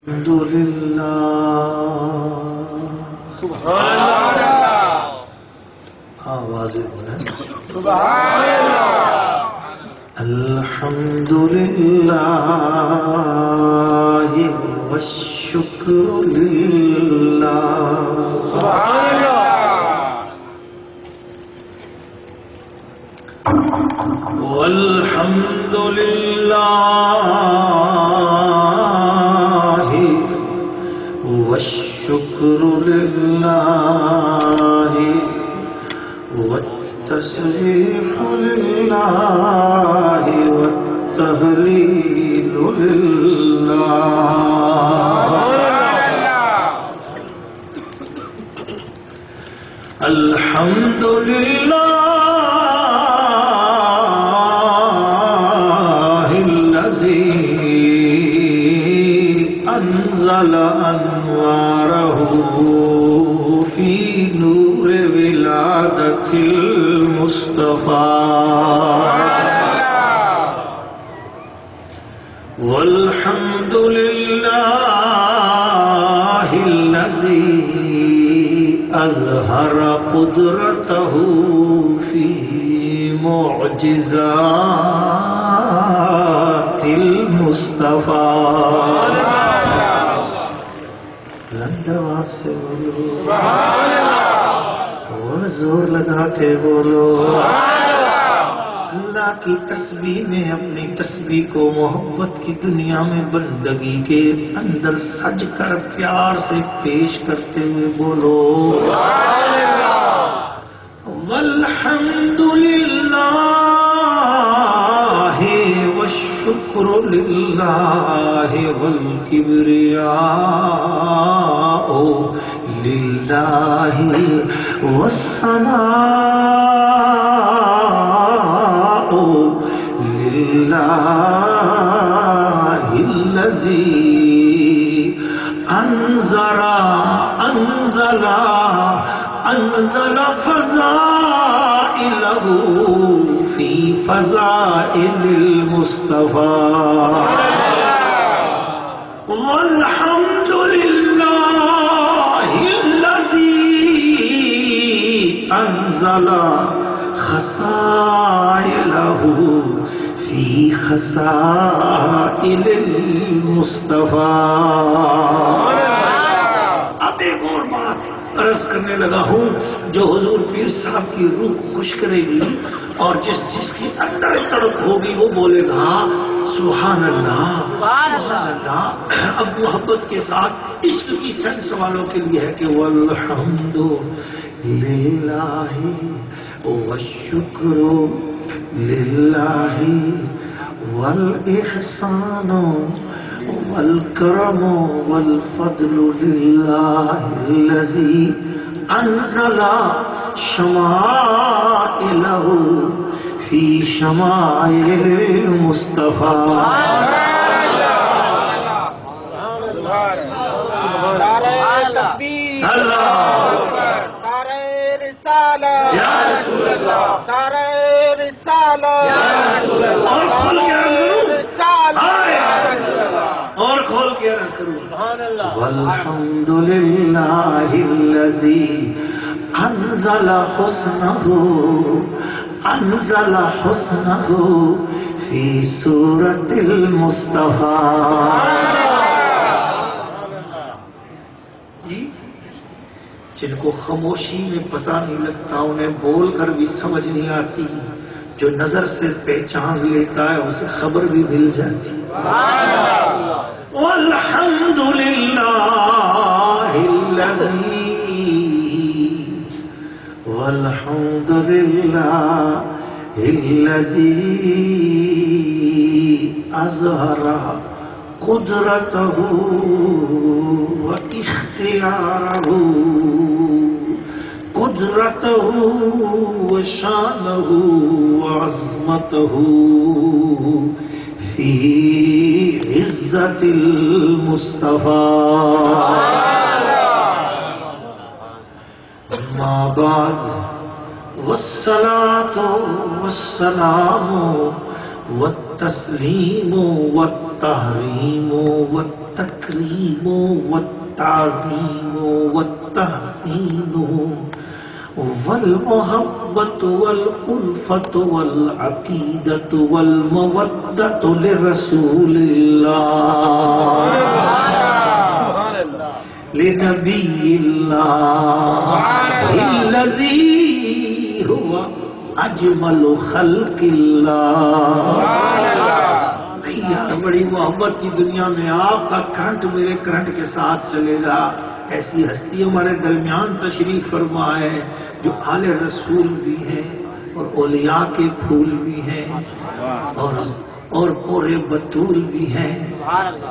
الحمد للہ سبحان اللہ آوازیں بلند سبحان اللہ الحمد للہ والشکر للہ سبحان اللہ والحمد للہ والشکر للہ والتسبیح للہ والتہلیل للہ الحمد للہ انزل انوارہ فی نور ولادت المصطفیٰ والحمد للہ الذی اظہر قدرتہ فی معجزات المصطفیٰ بلند آواز سے بولو سبحان اللہ اور زور لگا کے بولو سبحان اللہ اللہ کی تسبیح میں اپنی تسبیح کو محبت کی دنیا میں بندگی کے اندر سج کر پیار سے پیش کرتے ہوئے بولو سبحان اللہ والحمد للہ والشکر للہ والکبریاء للہ والثناء للہ الذی انزل فضائلہ فی فضائل المصطفیٰ والحمد للہ الذی انزل خصائلہ فی خصائل المصطفیٰ اب ایک اور بات عرض کرنے لگا ہوں جو حضور پیر صاحب کی روح کو خوش کرے گی اور جس کی اندر تڑپ ہوگی وہ بولے گا سبحان اللہ سبحان اللہ۔ اب محبت کے ساتھ عشق کی سنس والوں کے لیے ہے کہ والحمد للہ والشکر للہ والاحسان والکرم والفضل للہ الذی انزل شمائلہ فی شمائل المصطفیٰ یا رسول اللہ اور کھول کے عرض کروں والحمد للہ الذی انزل حسنہ فی سورۃ المصطفیٰ جن کو خاموشی میں پتہ نہیں لگتا انہیں بول کر بھی سمجھ نہیں آتی جو نظر سے پہچان لیتا ہے اسے خبر بھی مل جاتی والحمد للہ الذی اظہر قدرتہ و اختیارہ قدرتہ و شانہ و عظمتہ فی عزت المصطفیٰ اما بعد والصلاة والسلام والتسلیم والتحریم والتحریم والتکریم والتعظیم والتحسین والمحبت والالفت والعقیدت والمودت لرسول اللہ لنبی اللہ الذی هو اجمل خلق اللہ. یار بڑی محبت کی دنیا میں آپ کا کرنٹ میرے کرنٹ کے ساتھ چلے گا. ایسی ہستی ہمارے درمیان تشریف فرما ہے جو آل رسول بھی ہیں اور اولیاء کے پھول بھی ہیں اور پورے بطول بھی ہیں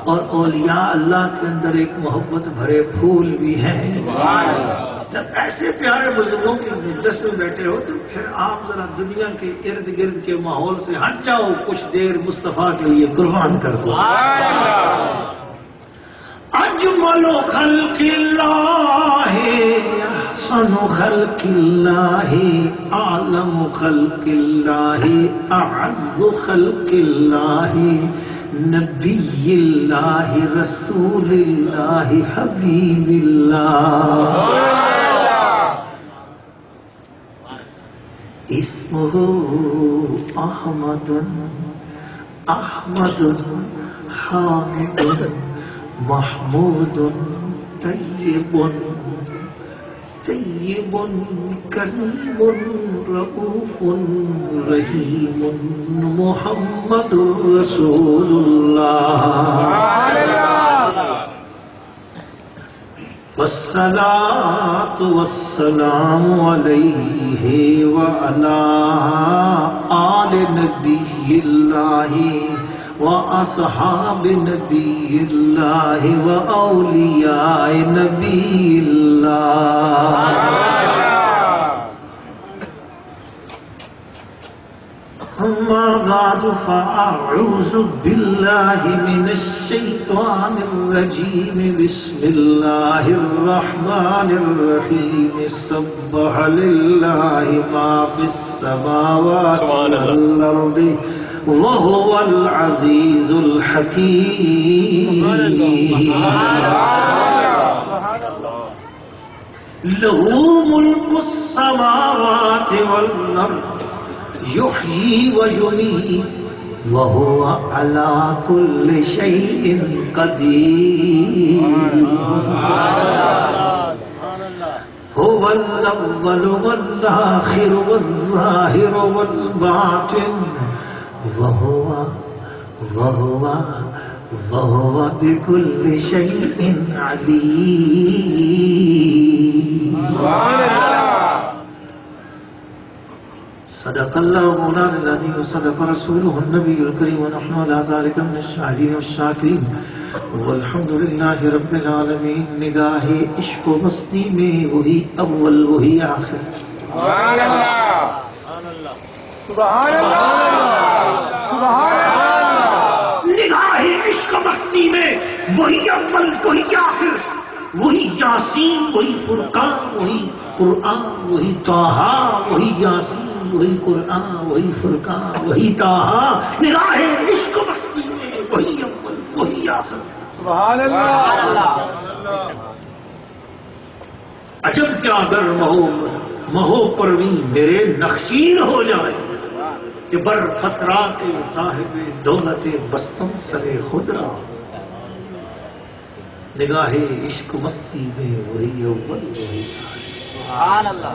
اور اولیاء اللہ کے اندر ایک محبت بھرے پھول بھی ہیں. جب ایسے پیارے بزرگوں کے مجلس میں بیٹھے ہو تو پھر آپ ذرا دنیا کے ارد گرد کے ماحول سے ہٹ جاؤ, کچھ دیر مصطفیٰ کے لیے قربان کر دو. اجمل خلق اللہ احسن خلق اللہ اعلم خلق اللہ اعز خلق اللہ نبی اللہ رسول اللہ حبیب اللہ. اسمہ احمد احمد حامد محمود طیب طیب کریم رؤوف رحیم محمد رسول اللہ. والصلاة والسلام علیہ وعلی آل نبی اللہ وأصحاب نبی اللہ وأولیاء نبی اللہ. أما بعد فأعوذ بالله من الشيطان الرجيم بسم الله الرحمن الرحيم سبح لله ما في السماوات والأرض وهو العزيز الحكيم. له ملك السماوات والأرض يحيي ويميت وهو على كل شيء قدير. هو الأول والآخر والظاهر والباطن وهو بكل شيء عليم. صدق الله مولانا العظيم وصدق رسوله النبي الكريم ونحن على ذلك من الشاهدين والشاكرين والحمد لله رب العالمين. نگاہ عشق و مستی میں وہی اول وہی آخر. سبحان اللہ سبحان اللہ سبحان اللہ. نگاہ عشق و مستی میں وہی اول وہی آخر, وہی یاسین وہی فرقان وہی قرآن وہی طٰہٰ وہی یاسین وہی قرآن وہی فرقان وہی طٰہٰ. نگاہ عشق و مستی میں وہی اول وہی آخر. سبحان اللہ. عجب کیا اگر مہو پروین میرے نخشیر ہو جائے کہ بر خطرات صاحب دولت بستم سرے خدرا. نگاہ عشق مستی میں وہی اول وہی سبحان اللہ.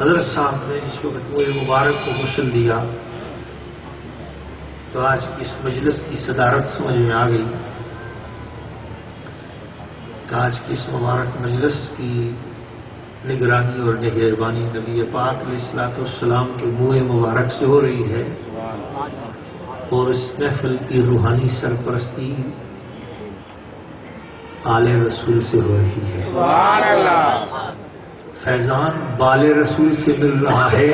حضرت صاحب نے جس وقت وہ مبارک کو غسل دیا تو آج کی اس مجلس کی صدارت سمجھ میں آ گئی کہ آج کی اس مبارک مجلس کی نگرانی اور نگہبانی نبی پاک علیہ الصلوۃ والسلام کے منہ مبارک سے ہو رہی ہے اور اس محفل کی روحانی سرپرستی آل رسول سے ہو رہی ہے. سبحان اللہ. فیضان بال رسول سے مل رہا ہے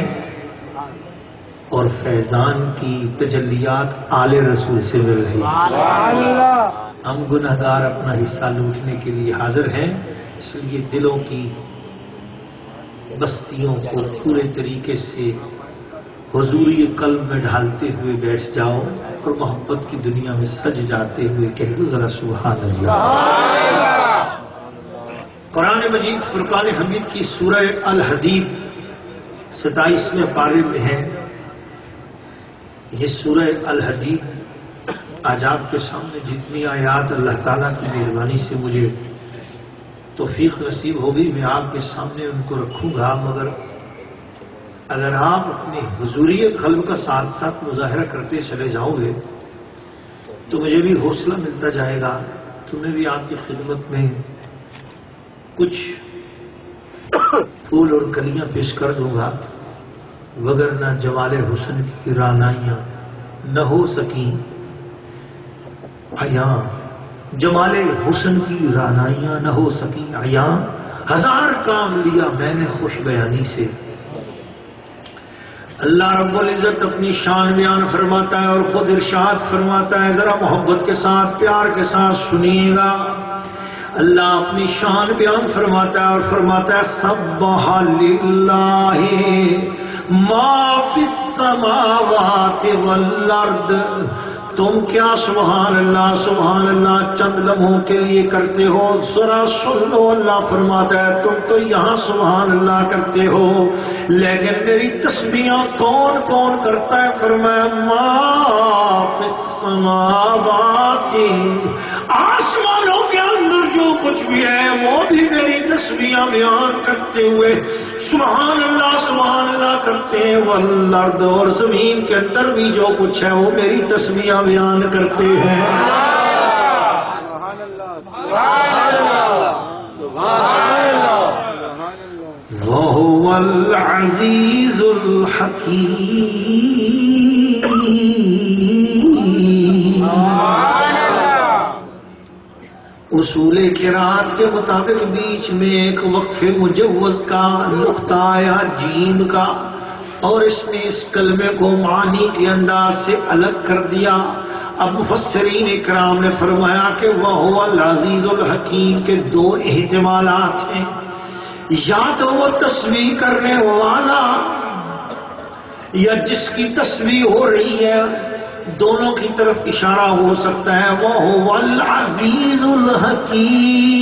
اور فیضان کی تجلیات آل رسول سے مل رہی ہے. سبحان اللہ. ہم گنہگار اپنا حصہ لوٹنے کے لیے حاضر ہیں, اس لیے دلوں کی بستیوں کو پورے طریقے سے حضوری قلب میں ڈھالتے ہوئے بیٹھ جاؤ اور محبت کی دنیا میں سج جاتے ہوئے کہہ دو ذرا سبحان اللہ۔ قرآن مجید فرقان حمید کی سورہ الحدید 27ویں پارے میں ہے۔ یہ سورہ الحدید آج آپ کے سامنے جتنی آیات اللہ تعالیٰ کی مہربانی سے مجھے توفیق نصیب ہوگی میں آپ کے سامنے ان کو رکھوں گا، مگر اگر آپ اپنے حضوری قلب کا ساتھ ساتھ مظاہرہ کرتے چلے جاؤ گے تو مجھے بھی حوصلہ ملتا جائے گا، تو میں بھی آپ کی خدمت میں کچھ پھول اور کلیاں پیش کر دوں گا، وگرنہ جمال حسن کی رعنائیاں نہ ہو سکیں عیاں، جمال حسن کی رعنائیاں نہ ہو سکیں عیاں، ہزار کام لیا میں نے خوش بیانی سے۔ اللہ رب العزت اپنی شان بیان فرماتا ہے اور خود ارشاد فرماتا ہے، ذرا محبت کے ساتھ پیار کے ساتھ سنیے گا۔ اللہ اپنی شان بیان فرماتا ہے اور فرماتا ہے سبح للہ ما فی السماوات والارض۔ تم کیا سبحان اللہ چند لمحوں کے لیے کرتے ہو؟ ذرا سن لو، اللہ فرماتا ہے تم تو یہاں سبحان اللہ کرتے ہو، لیکن میری تسبیحاں کون کون کرتا ہے؟ فرمایا ما فی السماوات، آسمانوں کے اندر جو کچھ بھی ہے وہ بھی میری تسبیحاں بیان کرتے ہوئے سبحان اللہ کرتے ہیں، والارض، اور زمین کے اندر بھی جو کچھ ہے وہ میری تسبیحاں بیان کرتے ہیں۔ وَهُوَ الْعَزِيزُ الْحَكِيمُ۔ اصول قرات کے مطابق بیچ میں ایک وقف مجوز کا نقطہ یا جیم کا، اور اس نے اس کلمے کو معنی کے انداز سے الگ کر دیا۔ اب مفسرین اکرام نے فرمایا کہ وَهُوَ الْعَزِيزُ الْحَكِيمُ کے دو احتمالات ہیں، یا تو وہ تسبیح کرنے والا یا جس کی تسبیح ہو رہی ہے، دونوں کی طرف اشارہ ہو سکتا ہے۔ وَهُوَ الْعَزِيزُ الْحَكِيمُ،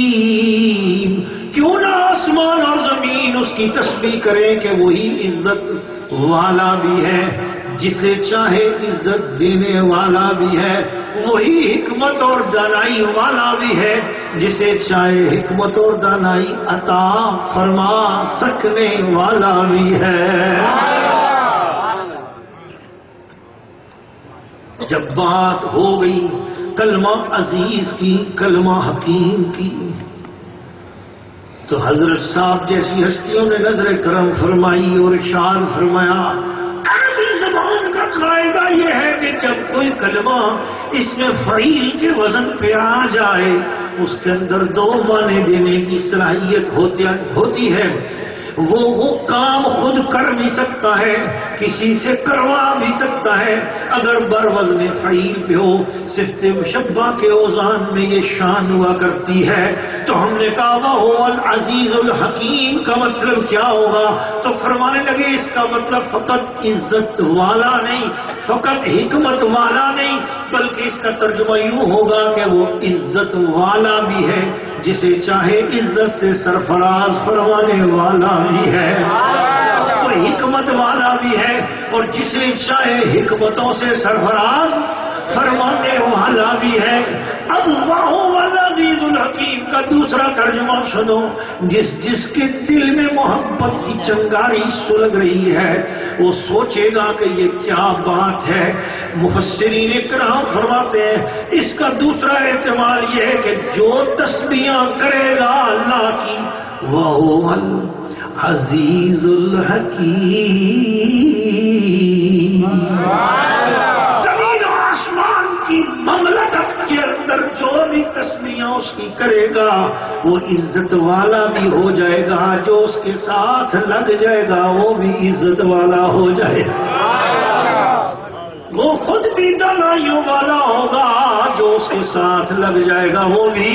کیوں نہ آسمان اور زمین اس کی تسبیح کریں کہ وہی عزت والا بھی ہے، جسے چاہے عزت دینے والا بھی ہے، وہی حکمت اور دانائی والا بھی ہے، جسے چاہے حکمت اور دانائی عطا فرما سکنے والا بھی ہے۔ جب بات ہو گئی کلمہ عزیز کی، کلمہ حکیم کی، تو حضرت صاحب جیسی ہستیوں نے نظر کرم فرمائی اور ارشاد فرمایا، عربی زبان کا قاعدہ یہ ہے کہ جب کوئی کلمہ اس میں فعیل کے وزن پہ آ جائے اس کے اندر دو معنی دینے کی صلاحیت ہوتی ہے۔ وہ کام خود کر بھی سکتا ہے، کسی سے کروا بھی سکتا ہے، اگر بر وزن فعیل پہ ہو۔ صفت مشبہ کے اوزان میں یہ شان ہوا کرتی ہے۔ تو ہم نے کہا وَهُوَ الْعَزِيزُ الْحَكِيمُ کا مطلب کیا ہوگا؟ تو فرمانے لگے اس کا مطلب فقط عزت والا نہیں، فقط حکمت والا نہیں، بلکہ اس کا ترجمہ یوں ہوگا کہ وہ عزت والا بھی ہے، جسے چاہے عزت سے سرفراز فرمانے والا بھی ہے، وہ حکمت والا بھی ہے، اور جسے چاہے حکمتوں سے سرفراز فرمانے والا بھی ہے۔ اب وَهُوَ الْعَزِيزُ الْحَكِيمُ کا دوسرا ترجمہ سنو، جس کے دل میں محبت کی چنگاری سلگ رہی ہے وہ سوچے گا کہ یہ کیا بات ہے۔ مفسرین کرام فرماتے ہیں اس کا دوسرا احتمال یہ ہے کہ جو تسبیحاں کرے گا اللہ کی، وَهُوَ الْعَزِيزُ الْحَكِيمُ، مملکت کے اندر جو بھی تسبیحاں اس کی کرے گا وہ عزت والا بھی ہو جائے گا، جو اس کے ساتھ لگ جائے گا وہ بھی عزت والا ہو جائے گا، وہ خود بھی دانائیوں والا ہوگا، جو اس کے ساتھ لگ جائے گا وہ بھی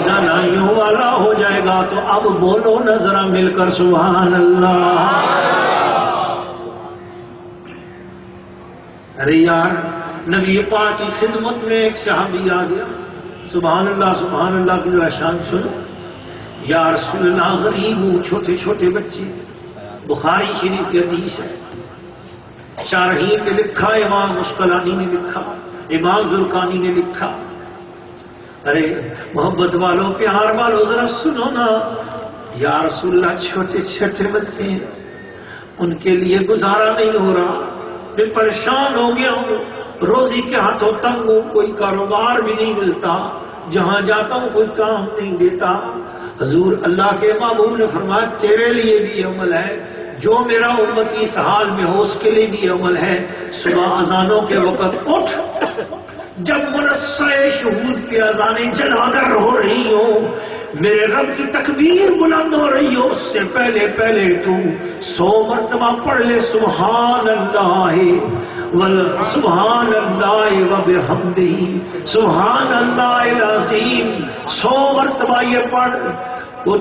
دانائیوں والا ہو جائے گا۔ تو اب بولو نہ ذرا مل کر سبحان اللہ۔ ارے یار نبی پاک کی خدمت میں ایک صحابی آ گیا، سبحان اللہ کی ذرا شان سنو. یا رسول اللہ غریب ہوں، چھوٹے چھوٹے بچے. بخاری شریف کی حدیث ہے، شارحین نے لکھا، امام مسقلانی نے لکھا، امام زرقانی نے لکھا. ارے محبت والوں، پیار والوں، ذرا سنو نا. یا رسول اللہ چھوٹے چھوٹے بچے ہیں، ان کے لیے گزارا نہیں ہو رہا، میں پریشان ہو گیا ہوں، روزی کے ہاتھوں تنگ ہوں، کوئی کاروبار بھی نہیں ملتا، جہاں جاتا ہوں کوئی کام نہیں دیتا. حضور اللہ کے محبوب نے فرمایا تیرے لیے بھی عمل ہے، جو میرا امتی اس حال میں ہو اس کے لیے بھی عمل ہے. صبح اذانوں کے وقت اٹھ، جب منصہ شہود کی اذانیں جلا کر ہو رہی ہو، میرے رب کی تکبیر بلند ہو رہی ہو، اس سے پہلے پہلے تو 100 مرتبہ پڑھ لے سبحان اللہ سبحان اللہ وبحمدہ سبحان اللہ العظیم. 100 مرتبہ یہ پڑھ. وہ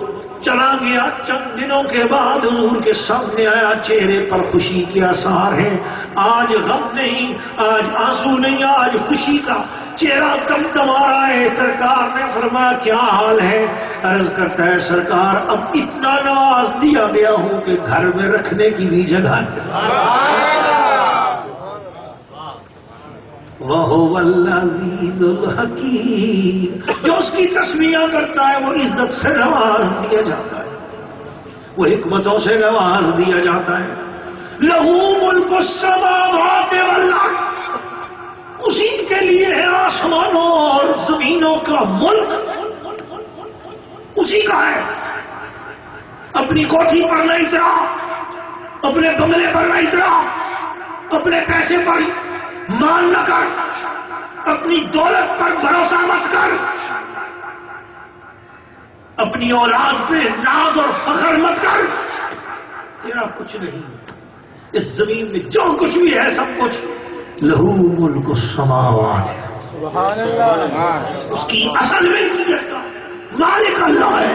چلا گیا. چند دنوں کے بعد حضور کے سامنے آیا، چہرے پر خوشی کے آثار ہیں. آج غم نہیں، آج آنسو نہیں، آج خوشی کا چہرہ دمدما رہا ہے. سرکار نے فرمایا کیا حال ہے؟ عرض کرتا ہے سرکار اب اتنا نواز دیا گیا ہوں کہ گھر میں رکھنے کی بھی جگہ نہیں. وَهُوَ الْعَزِيزُ الْحَكِيمُ. جو اس کی تسمیہ کرتا ہے وہ عزت سے نواز دیا جاتا ہے، وہ حکمتوں سے نواز دیا جاتا ہے. لَهُ مُلْكُ السَّمَاوَاتِ وَالْأَرْضِ. اسی کے لیے ہے آسمانوں اور زمینوں کا ملک، اسی کا ہے. اپنی کوٹھی پر نہ اترا، اپنے بنگلے پر نہ اترا، اپنے پیسے پر مان نہ کر، اپنی دولت پر بھروسہ مت کر، اپنی اولاد پہ ناز اور فخر مت کر. تیرا کچھ نہیں، اس زمین میں جو کچھ بھی ہے سب کچھ لہو ملک السماوات، سبحان اللہ. اس کی اصل ملکیت کا مالک اللہ ہے.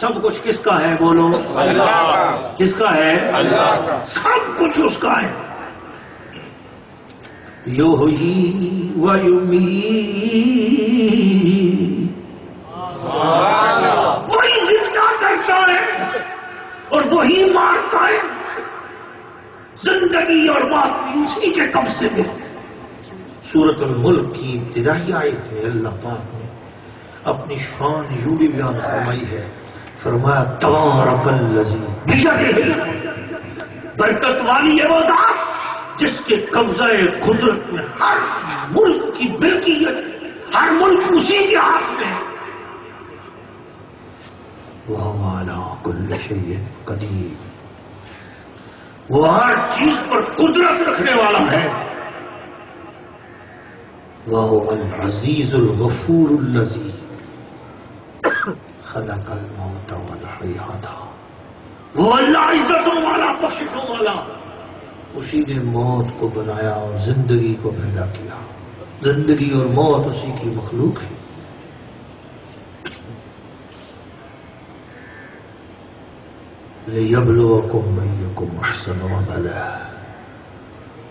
سب کچھ کس کا ہے؟ بولو. اللہ کا. کس کا ہے؟ اللہ کا. سب کچھ اس کا ہے. یحیی و یمیت، وہی زندہ کرتا ہے اور وہی مارتا ہے. زندگی اور موت بھی اسی کے قبضے میں. سورۃ الملک کی ابتدائی آیت میں اللہ پاک نے اپنی شان یوں بھی بیان فرمائی ہے. فرمایا تبارک الذی بیدہ، برکت والی ہے وہ ذات جس کے قبضہ قدرت میں ہر ملک کی ملکیت، ہر ملک اسی کے ہاتھ میں ہے. وَهُوَ عَلَىٰ كُلِّ شَيْءٍ قَدِيرٌ. وہ ہر چیز پر قدرت رکھنے والا ہے. وَهُوَ الْعَزِيزُ الْغَفُورُ الَّذِي خَلَقَ الْمَوْتَ وَالْحَيَاةَ. وہ اللہ عزتوں والا، بخششوں والا، اسی نے موت کو بنایا اور زندگی کو پیدا کیا. زندگی اور موت اسی کی مخلوق ہے. لِيَبْلُوَكُمْ أَيُّكُمْ أَحْسَنُ عَمَلًا.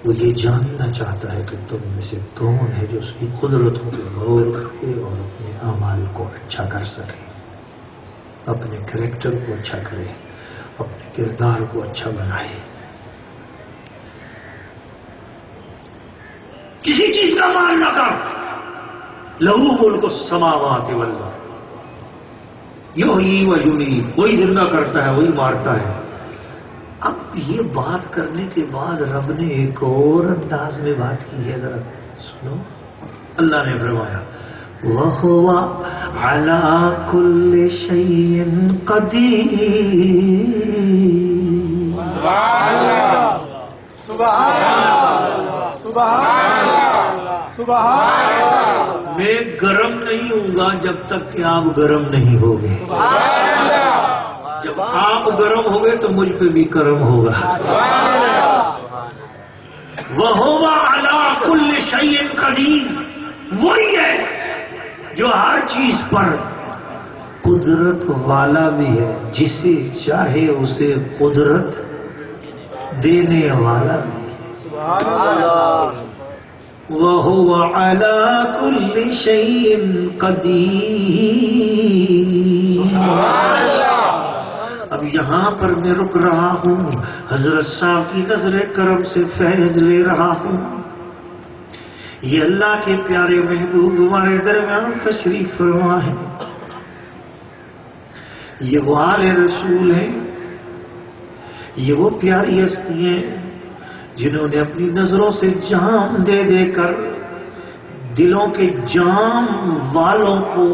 وہ یہ جاننا چاہتا ہے کہ تم میں سے کون ہے جو اس کی قدرتوں پہ غور کرے اور اپنے اعمال کو اچھا کر سکے، اپنے کریکٹر کو اچھا کرے، اپنے کردار کو اچھا بنائے. کسی چیز کا مال نہ کر. لہو ملک السماوات والارض. یحیی و یمیت، وہی زندہ کرتا ہے وہی مارتا ہے. اب یہ بات کرنے کے بعد رب نے ایک اور انداز میں بات کی ہے، ذرا سنو. اللہ نے فرمایا وَهُوَ عَلَىٰ كُلِّ شَيْءٍ قَدِيرٌ. سبحان اللہ. سبحان اللہ. سبحان اللہ. سبحان اللہ. میں گرم نہیں ہوں گا جب تک کہ آپ گرم نہیں ہوگے. سبحان اللہ. جب آپ گرم ہوگے تو مجھ پہ بھی کرم ہوگا. سبحان اللہ. وَهُوَ عَلَىٰ كُلِّ شَيْءٍ قَدِيرٌ. وہی ہے جو ہر چیز پر قدرت والا بھی ہے، جسے چاہے اسے قدرت دینے والا بھی ہے. وَهُوَ عَلَى كُلِّ شَيْءٍ قَدِيرٌ. اب یہاں پر میں رک رہا ہوں، حضرت صاحب کی نظر کرم سے فیض لے رہا ہوں. یہ اللہ کے پیارے محبوب ہمارے درمیان تشریف فرما ہے. یہ وہ آل رسول ہیں، یہ وہ پیاری ہستی ہیں جنہوں نے اپنی نظروں سے جام دے دے کر دلوں کے جام والوں کو،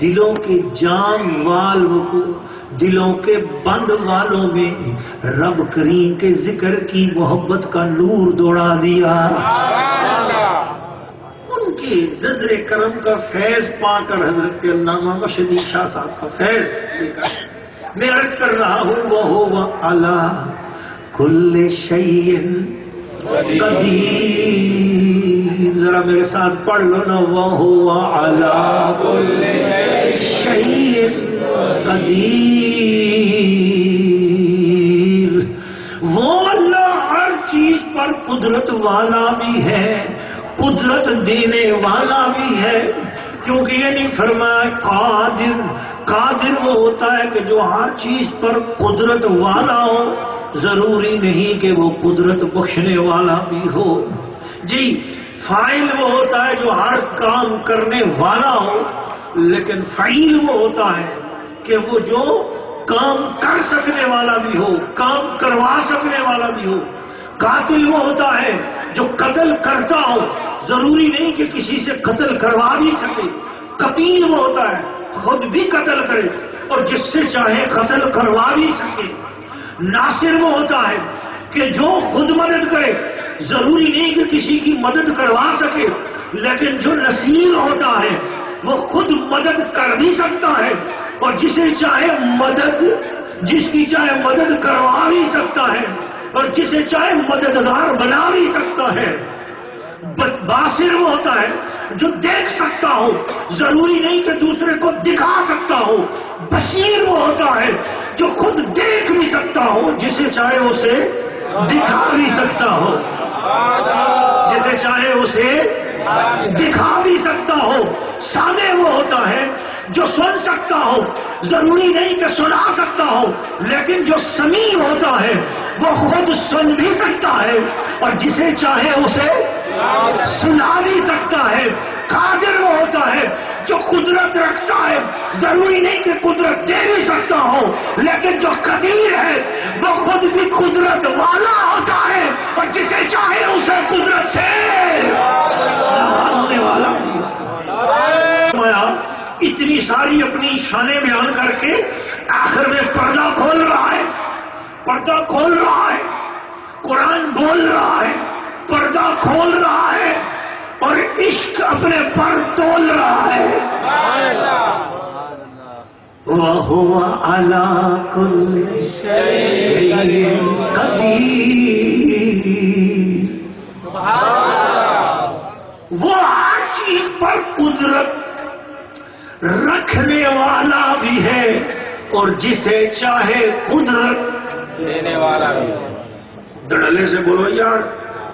دلوں کے جام والوں کو، دلوں کے بند والوں میں رب کریم کے ذکر کی محبت کا نور دوڑا دیا. ان کی نظر کرم کا فیض پا کر حضرت علامہ مشہدی شاہ صاحب کا فیض لے کر میں عرض کر رہا ہوں وَهُوَ عَلَى كُلِّ شَيْءٍ قَدِيرٌ. ذرا میرے ساتھ پڑھ لو نا وَهُوَ عَلَى كُلِّ شَيْءٍ قَدِيرٌ. وہ اللہ ہر چیز پر قدرت والا بھی ہے، قدرت دینے والا بھی ہے. کیونکہ یہ نہیں فرمایا قادر. قادر وہ ہوتا ہے کہ جو ہر چیز پر قدرت والا ہو، ضروری نہیں کہ وہ قدرت بخشنے والا بھی ہو. جی فاعل وہ ہوتا ہے جو ہر کام کرنے والا ہو، لیکن فعیل وہ ہوتا ہے کہ وہ جو کام کر سکنے والا بھی ہو، کام کروا سکنے والا بھی ہو. قاتل وہ ہوتا ہے جو قتل کرتا ہو، ضروری نہیں کہ کسی سے قتل کروا بھی سکے. قتیل وہ ہوتا ہے خود بھی قتل کرے اور جس سے چاہے قتل کروا بھی سکے. ناصر وہ ہوتا ہے کہ جو خود مدد کرے، ضروری نہیں کہ کسی کی مدد کروا سکے، لیکن جو نصیر ہوتا ہے وہ خود مدد کر بھی سکتا ہے اور جسے چاہے مدد، جس کی چاہے مدد کروا بھی سکتا ہے اور جسے چاہے مددگار بنا بھی سکتا ہے. باصر وہ ہوتا ہے جو دیکھ سکتا ہو، ضروری نہیں کہ دوسرے کو دکھا سکتا ہو. بصیر وہ ہوتا ہے جو خود دیکھ بھی سکتا ہو، جسے چاہے اسے دکھا بھی سکتا ہو، جسے چاہے اسے دکھا بھی سکتا ہو. سامع وہ ہوتا ہے جو سن سکتا ہو، ضروری نہیں کہ سنا سکتا ہو، لیکن جو سمیع ہوتا ہے وہ خود سن بھی سکتا ہے اور جسے چاہے اسے سنا بھی سکتا ہے. قادر وہ ہوتا ہے جو قدرت رکھتا ہے، ضروری نہیں کہ قدرت دے بھی سکتا ہو، لیکن جو قدیر ہے وہ خود بھی قدرت والا ہوتا ہے اور جسے چاہے اسے قدرت سے نوازنے والا. اتنی ساری اپنی شانیں بیان کر کے آخر میں پردہ کھول رہا ہے، پردہ کھول رہا ہے. قرآن بول رہا ہے، پردہ کھول رہا ہے اور عشق اپنے پر تول رہا ہے. وَهُوَ عَلَى كُلِّ شَيْءٍ قَدِيرٌ. وہ ہر چیز پر قدرت رکھنے والا بھی ہے اور جسے چاہے قدرت دینے والا بھی. دڑلے سے بولو یار.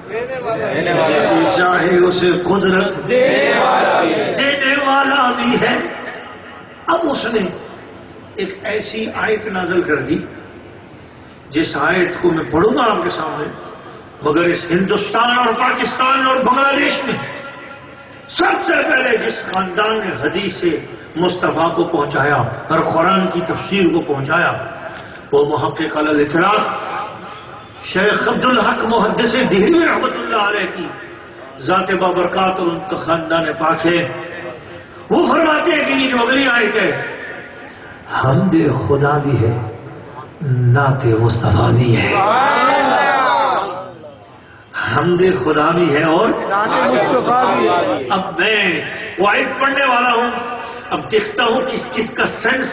جسے چاہے اسے قدرت دینے والا بھی ہے. اب اس نے ایک ایسی آیت نازل کر دی جس آیت کو میں پڑھوں گا آپ کے سامنے، مگر اس ہندوستان اور پاکستان اور بنگلہ دیش میں سب سے پہلے جس خاندان نے حدیث مصطفیٰ کو پہنچایا اور قرآن کی تفسیر کو پہنچایا وہ محقق علی الاطلاق شیخ عبدالحق محدث دہلوی رحمۃ اللہ علیہ کی ذات بابرکات اور ان کا خاندان پاک ہے. وہ فرماتے ہیں کہ یہ جو اگلی آیت ہے حمد خدا بھی ہے، نعت مصطفیٰ بھی ہے. حمد خدا بھی ہے اور اب میں وہ آیت پڑھنے والا ہوں. اب دیکھتا ہوں کس کس کا سینس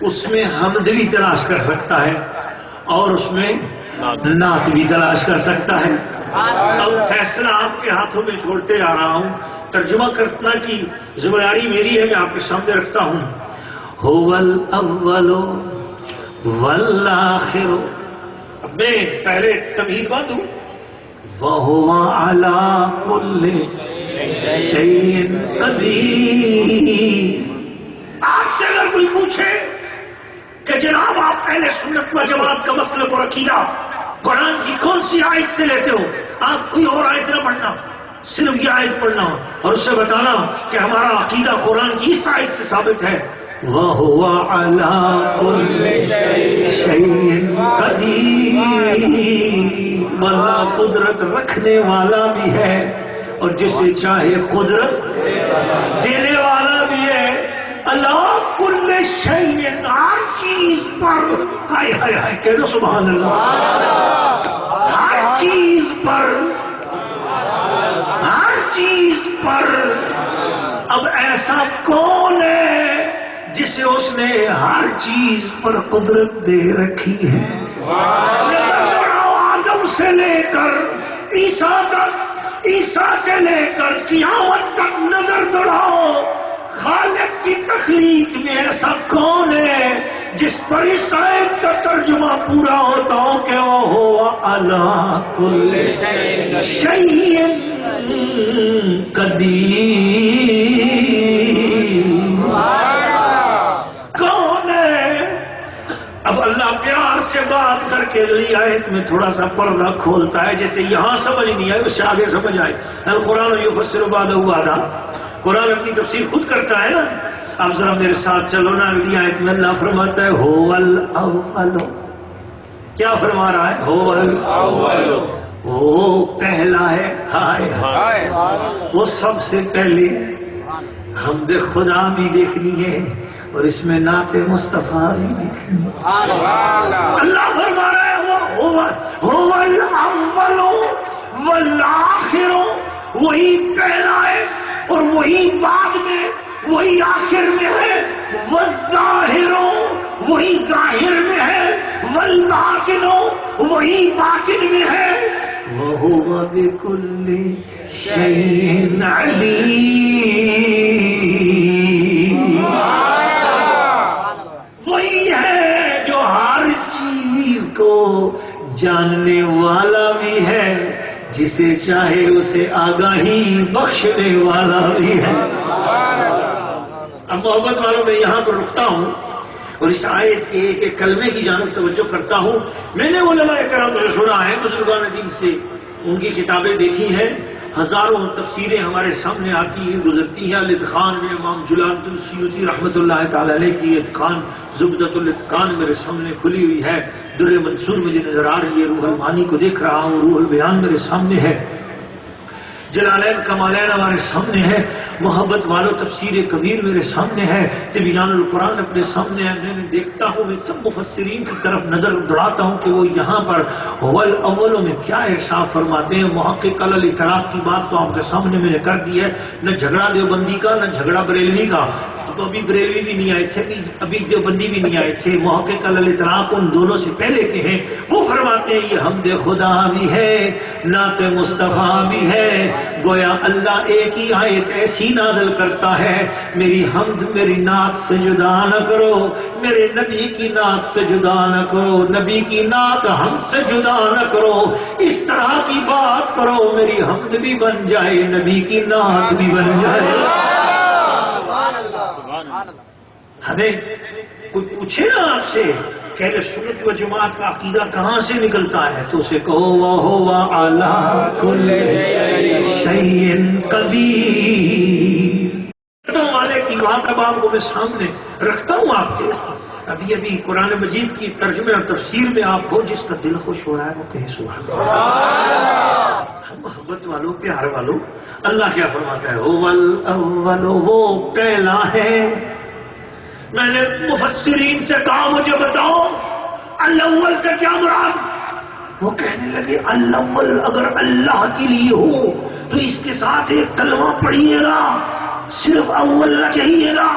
اس میں حمد بھی تلاش کر سکتا ہے اور اس میں نعت بھی تلاش کر سکتا ہے. اب فیصلہ آپ کے ہاتھوں میں چھوڑتے آ رہا ہوں. ترجمہ کرنا کی ذمہ داری میری ہے، میں آپ کے سامنے رکھتا ہوں. هو الاول والآخر. اب میں پہلے تمہید بات ہوں، وَهُوَ عَلَى كُلِّ شَيْءٍ قَدِيرٌ۔ آپ سے اگر کوئی پوچھے کہ جناب آپ اہل سنت و جماعت کا مسلک اور عقیدہ قرآن کی کون سی آیت سے لیتے ہو، آپ کوئی اور آیت نہ پڑھنا، صرف یہ آیت پڑھنا اور اس سے بتانا کہ ہمارا عقیدہ قرآن کی اس آیت سے ثابت ہے، وَهُوَ عَلَى كُلِّ شَيْءٍ قَدِيرٌ۔ اللہ قدرت رکھنے والا بھی ہے اور جسے چاہے قدرت دینے والا بھی ہے۔ اللہ کل شیء، ہر چیز پر، ہائے ہائے ہائے کہہ دو سبحان اللہ، ہر چیز پر، ہر چیز پر۔ اب ایسا کون ہے جسے اس نے ہر چیز پر قدرت دے رکھی ہے؟ آدم سے لے کر عیسیٰ تک، عیسیٰ سے لے کر قیامت تک نظر دوڑاؤ، خالق کی تخلیق میں ایسا کون ہے جس پر اس آیت کا ترجمہ پورا ہوتا ہو کہ وہ علی کل شیء قدیر؟ کون ہے؟ اب اللہ پیار سے بات کر کے اگلی آیت میں تھوڑا سا پردہ کھولتا ہے، جیسے یہاں سمجھ نہیں آئے اس سے آگے سمجھ آئے۔ القرآن یفسر بعضہ بعضا، قرآن اپنی تفسیر خود کرتا ہے نا۔ اب ذرا میرے ساتھ چلو نا، اگلی آیت میں اللہ فرماتا ہے هو الاول، کیا فرما رہا ہے؟ هو الاول، وہ پہلا ہے، ہائے ہائے، وہ سب سے پہلے۔ حمد خدا بھی دیکھنی ہے اور اس میں نعت مصطفیٰ بھی دیکھنی ہے۔ اللہ فرما رہا ہے هو الاول والآخر، وہی پہلا ہے اور وہی بعد میں، وہی آخر میں ہے، والظاہر، وہی ظاہر میں ہے، والباطن، وہی باطن میں ہے، وَهُوَ بِكُلِّ شَيْءٍ عَلِيمٌ۔ وہی ہے جو ہر چیز کو جاننے والا بھی ہے، جسے چاہے اسے آگاہی بخشنے والا بھی ہے۔ اب محبت والوں میں یہاں پر رکتا ہوں اور اس آیت کے ایک ایک کلمے کی جانب توجہ کرتا ہوں۔ میں نے علماء کرام سے سنا ہے، بزرگان دین سے ان کی کتابیں دیکھی ہیں، ہزاروں تفسیریں ہمارے سامنے آتی ہیں، گزرتی ہیں۔ الاتقان میں امام جلال الدین سیوطی رحمۃ اللہ تعالی علیہ کی اتقان، زبدۃ الاتقان میرے سامنے کھلی ہوئی ہے، در منصور مجھے نظر آ رہی ہے، روح المعانی کو دیکھ رہا ہوں، روح البیان میرے سامنے ہے، جلالین کمالین ہمارے سامنے ہے، محبت والو تفسیر کبیر میرے سامنے ہے، تبیان القرآن اپنے سامنے ہے۔ میں دیکھتا ہوں، میں سب مفسرین کی طرف نظر دوڑاتا ہوں کہ وہ یہاں پر اولوں میں کیا ارشاد فرماتے ہیں۔ محقق الاطراف کی بات تو آپ کے سامنے میں نے کر دی ہے، نہ جھگڑا دیوبندی کا نہ جھگڑا بریلوی کا، تو ابھی بریلوی بھی نہیں آئے تھے، ابھی دیوبندی بھی نہیں آئے تھے، محقق الاطراف ان دونوں سے پہلے کے ہیں۔ وہ فرماتے ہیں یہ حمد خدا بھی ہے، نعت مصطفیٰ بھی ہے، گویا اللہ ایک ہی آیت ایسی نازل کرتا ہے، میری حمد میری نعت سے جدا نہ کرو، میرے نبی کی نعت سے جدا نہ کرو، نبی کی نعت ہم سے جدا نہ کرو، اس طرح کی بات کرو میری حمد بھی بن جائے، نبی کی نعت بھی بن جائے۔ ہمیں کوئی پوچھے نا آپ سے کہ اہل سنت و جماعت کا عقیدہ کہاں سے نکلتا ہے، تو اسے کہو وَهُوَ عَلَى كُلِّ شَيْءٍ قَدِيرٌ۔ والے کی وہاں کا باب کو میں سامنے رکھتا ہوں آپ کے۔ ابھی ابھی قرآن مجید کی ترجمے اور تفسیر میں آپ ہو، جس کا دل خوش ہو رہا ہے وہ کہیں سبحان اللہ۔ محبت والوں، پیار والوں، اللہ کیا فرماتا ہے؟ هُوَ الْأَوَّلُ، وہ پہلا ہے۔ میں نے مفسرین سے کہا مجھے بتاؤ الاول سے کیا مراد؟ وہ کہنے لگے الاول اگر اللہ کے لیے ہو تو اس کے ساتھ ایک کلمہ پڑھیے گا، صرف اول نہ کہیے گا۔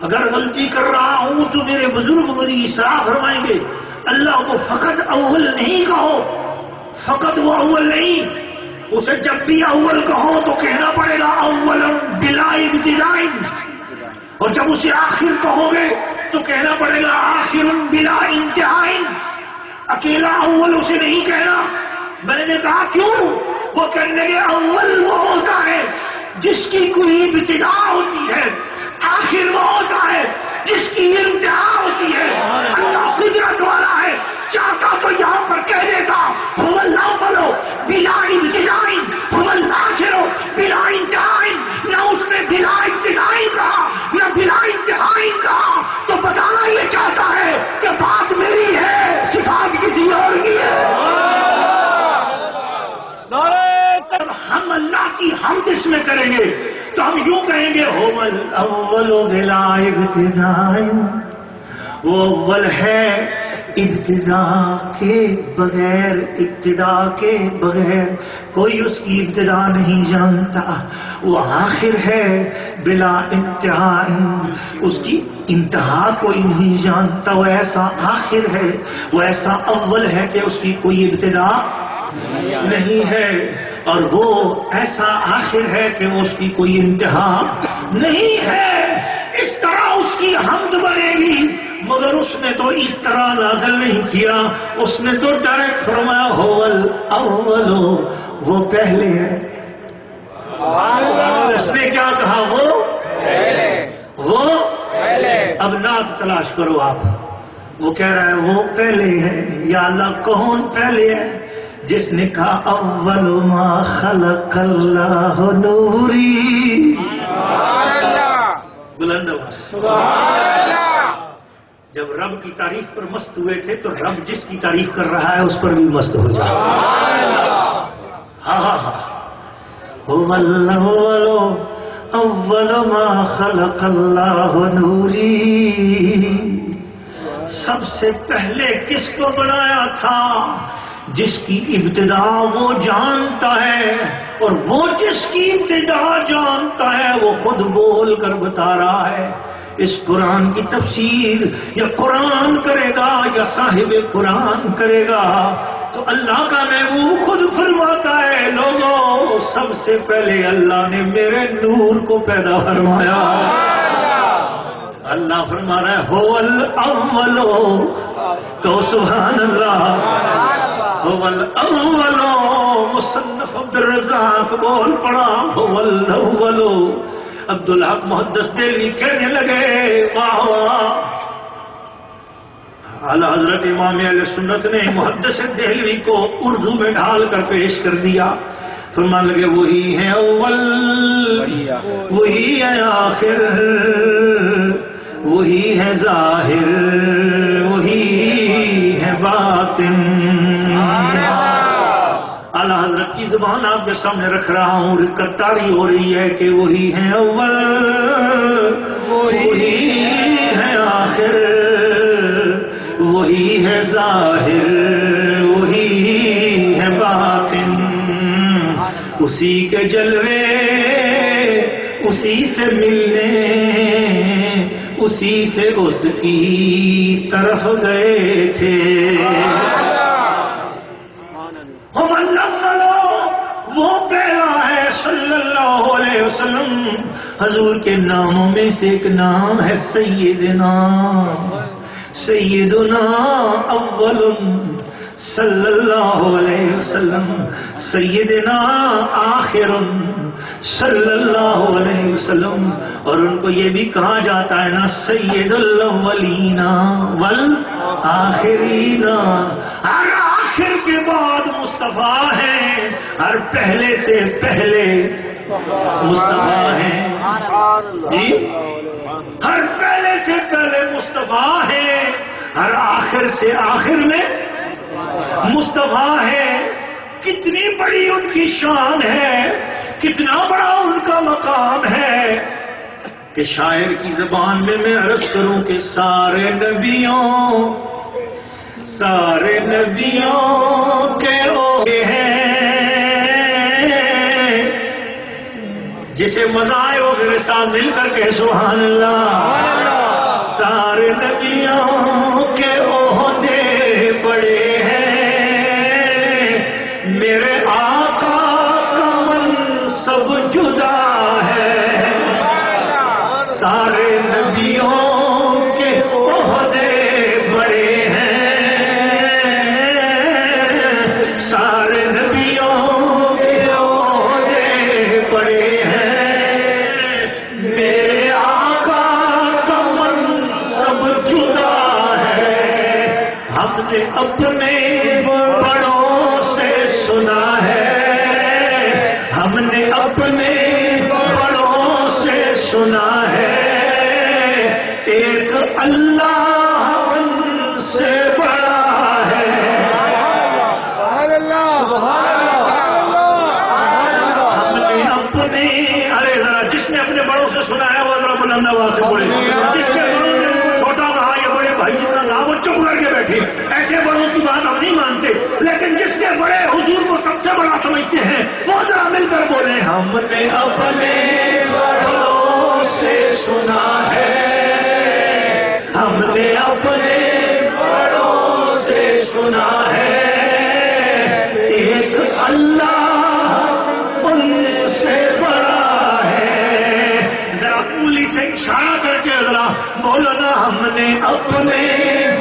اگر غلطی کر رہا ہوں تو میرے بزرگ میری اصلاح فرمائیں گے، اللہ کو فقط اول نہیں کہو، فقط وہ اول نہیں، اسے جب بھی اول کہو تو کہنا پڑے گا اول بلا ابتداء، اور جب اسے آخر کہو گے تو کہنا پڑے گا آخر بلا انتہاء۔ اکیلا اول اسے نہیں کہنا، میں نے کہا کیوں؟ وہ کہنے لگے اول وہ ہوتا ہے جس کی کوئی ابتدا ہوتی ہے، آخر وہ ہوتا ہے جس کی انتہا ہوتی ہے۔ اللہ قدرت والا ہے، چاہتا تو یہاں پر کہہ دیتا هو الاول بلا ابتداء هو الاخر بلا انتہاء، نہ اس نے بلا ابتداء کہا نہ بلا انتہاء کہا، تو بتانا یہ چاہتا ہے کہ بات میری ہے، صفات کسی اور کی ہے۔ جب ہم اللہ کی حمد اس میں کریں گے تو ہم یوں کہیں گے هو الاول بلا ابتداء، وہ اول ہے ابتدا کے بغیر، ابتدا کے بغیر کوئی اس کی ابتدا نہیں جانتا، وہ آخر ہے بلا انتہا، اس کی انتہا کوئی نہیں جانتا، وہ ایسا آخر ہے، وہ ایسا اول ہے کہ اس کی کوئی ابتدا نہیں ہے، اور وہ ایسا آخر ہے کہ اس کی کوئی انتہا نہیں ہے۔ اس طرح اس کی حمد بنے گی، مگر اس نے تو اس طرح نازل نہیں کیا، اس نے تو ڈائریکٹ فرمایا هو الاول، وہ پہلے ہے۔ اس نے کیا کہا؟ وہ پہلے۔ اب نعت تلاش کرو آپ، وہ کہہ رہا ہے وہ پہلے ہے۔ یا اللہ کون پہلے ہے؟ جس نے کہا اول ما خلق اللہ نوری، بلند آواز۔ جب رب کی تعریف پر مست ہوئے تھے تو رب جس کی تعریف کر رہا ہے اس پر بھی مست ہو جائے۔ ہاں ہاں ہاں، هو الاول اول ما خلق اللہ نوری، سب سے پہلے کس کو بنایا تھا؟ جس کی ابتدا وہ جانتا ہے، اور وہ جس کی ابتدا جانتا ہے وہ خود بول کر بتا رہا ہے۔ اس قرآن کی تفسیر یا قرآن کرے گا یا صاحب قرآن کرے گا تو اللہ کا محبوب خود فرماتا ہے لوگوں سب سے پہلے اللہ نے میرے نور کو پیدا فرمایا۔ اللہ فرما رہا ہے هو الاول، تو سبحان اللہ، هو الاول۔ مصنف عبد الرزاق بول پڑا هو الاول۔ عبدالحق محدث دہلوی کہنے لگے واہ واہ، اعلی حضرت امام اہل سنت نے محدث دہلوی کو اردو میں ڈھال کر پیش کر دیا، فرمان لگے وہی ہے اول، وہی ہے آخر، وہی ہے ظاہر، وہی ہے باطن۔ اعلیٰ حضرت کی زبان آپ کے سامنے رکھ رہا ہوں، رکتاری ہو رہی ہے کہ وہی ہے اول، وہی ہے آخر، وہی ہے ظاہر، وہی ہے باطن، اسی کے جلوے اسی سے ملنے، اسی سے اس کی طرف گئے تھے۔ وہ پہلا ہے صلی اللہ علیہ وسلم۔ حضور کے ناموں میں سے ایک نام ہے سیدنا، سیدنا اول صلی اللہ علیہ وسلم، سیدنا آخر صلی اللہ علیہ وسلم۔ اور ان کو یہ بھی کہا جاتا ہے نا سید الاولین والآخرین، ہر آخر کے بعد مصطفیٰ ہیں، ہر پہلے سے پہلے مصطفیٰ ہیں جی، ہر پہلے سے پہلے مصطفیٰ ہیں، ہر آخر سے آخر میں مصطفیٰ ہے۔ کتنی بڑی ان کی شان ہے، کتنا بڑا ان کا مقام ہے کہ شاعر کی زبان میں عرض کروں کہ سارے نبیوں کے اوگے ہیں، جسے مزائے ہو میرے ساتھ مل کر کے سبحان اللہ، سارے نبیوں کے عہدے بڑے ہیں، میرے آقا کا منصب جدا ہے، سارے نبیوں کے عہدے بڑے ہیں، سارے سنا ہے ایک اللہ ان سے بڑا ہے. ارے ذرا جس نے اپنے بڑوں سے سنا ہے وہ ذرا بلند آواز سے بولے. جس کے بڑوں نے چھوٹا کہا یہ بڑے بھائی جتنا کہا وہ چپ کر کے بیٹھے. ایسے بڑوں کی بات ہم نہیں مانتے، لیکن جس کے بڑے حضور کو سب سے بڑا سمجھتے ہیں وہ ذرا مل کر بولے ہم نے اپنے بڑوں سے سنا ہے، ہم نے اپنے بڑوں سے سنا ہے ایک اللہ ان سے بڑا ہے. ذرا انگلی سے اشارہ کر کے ذرا بولو نا ہم نے اپنے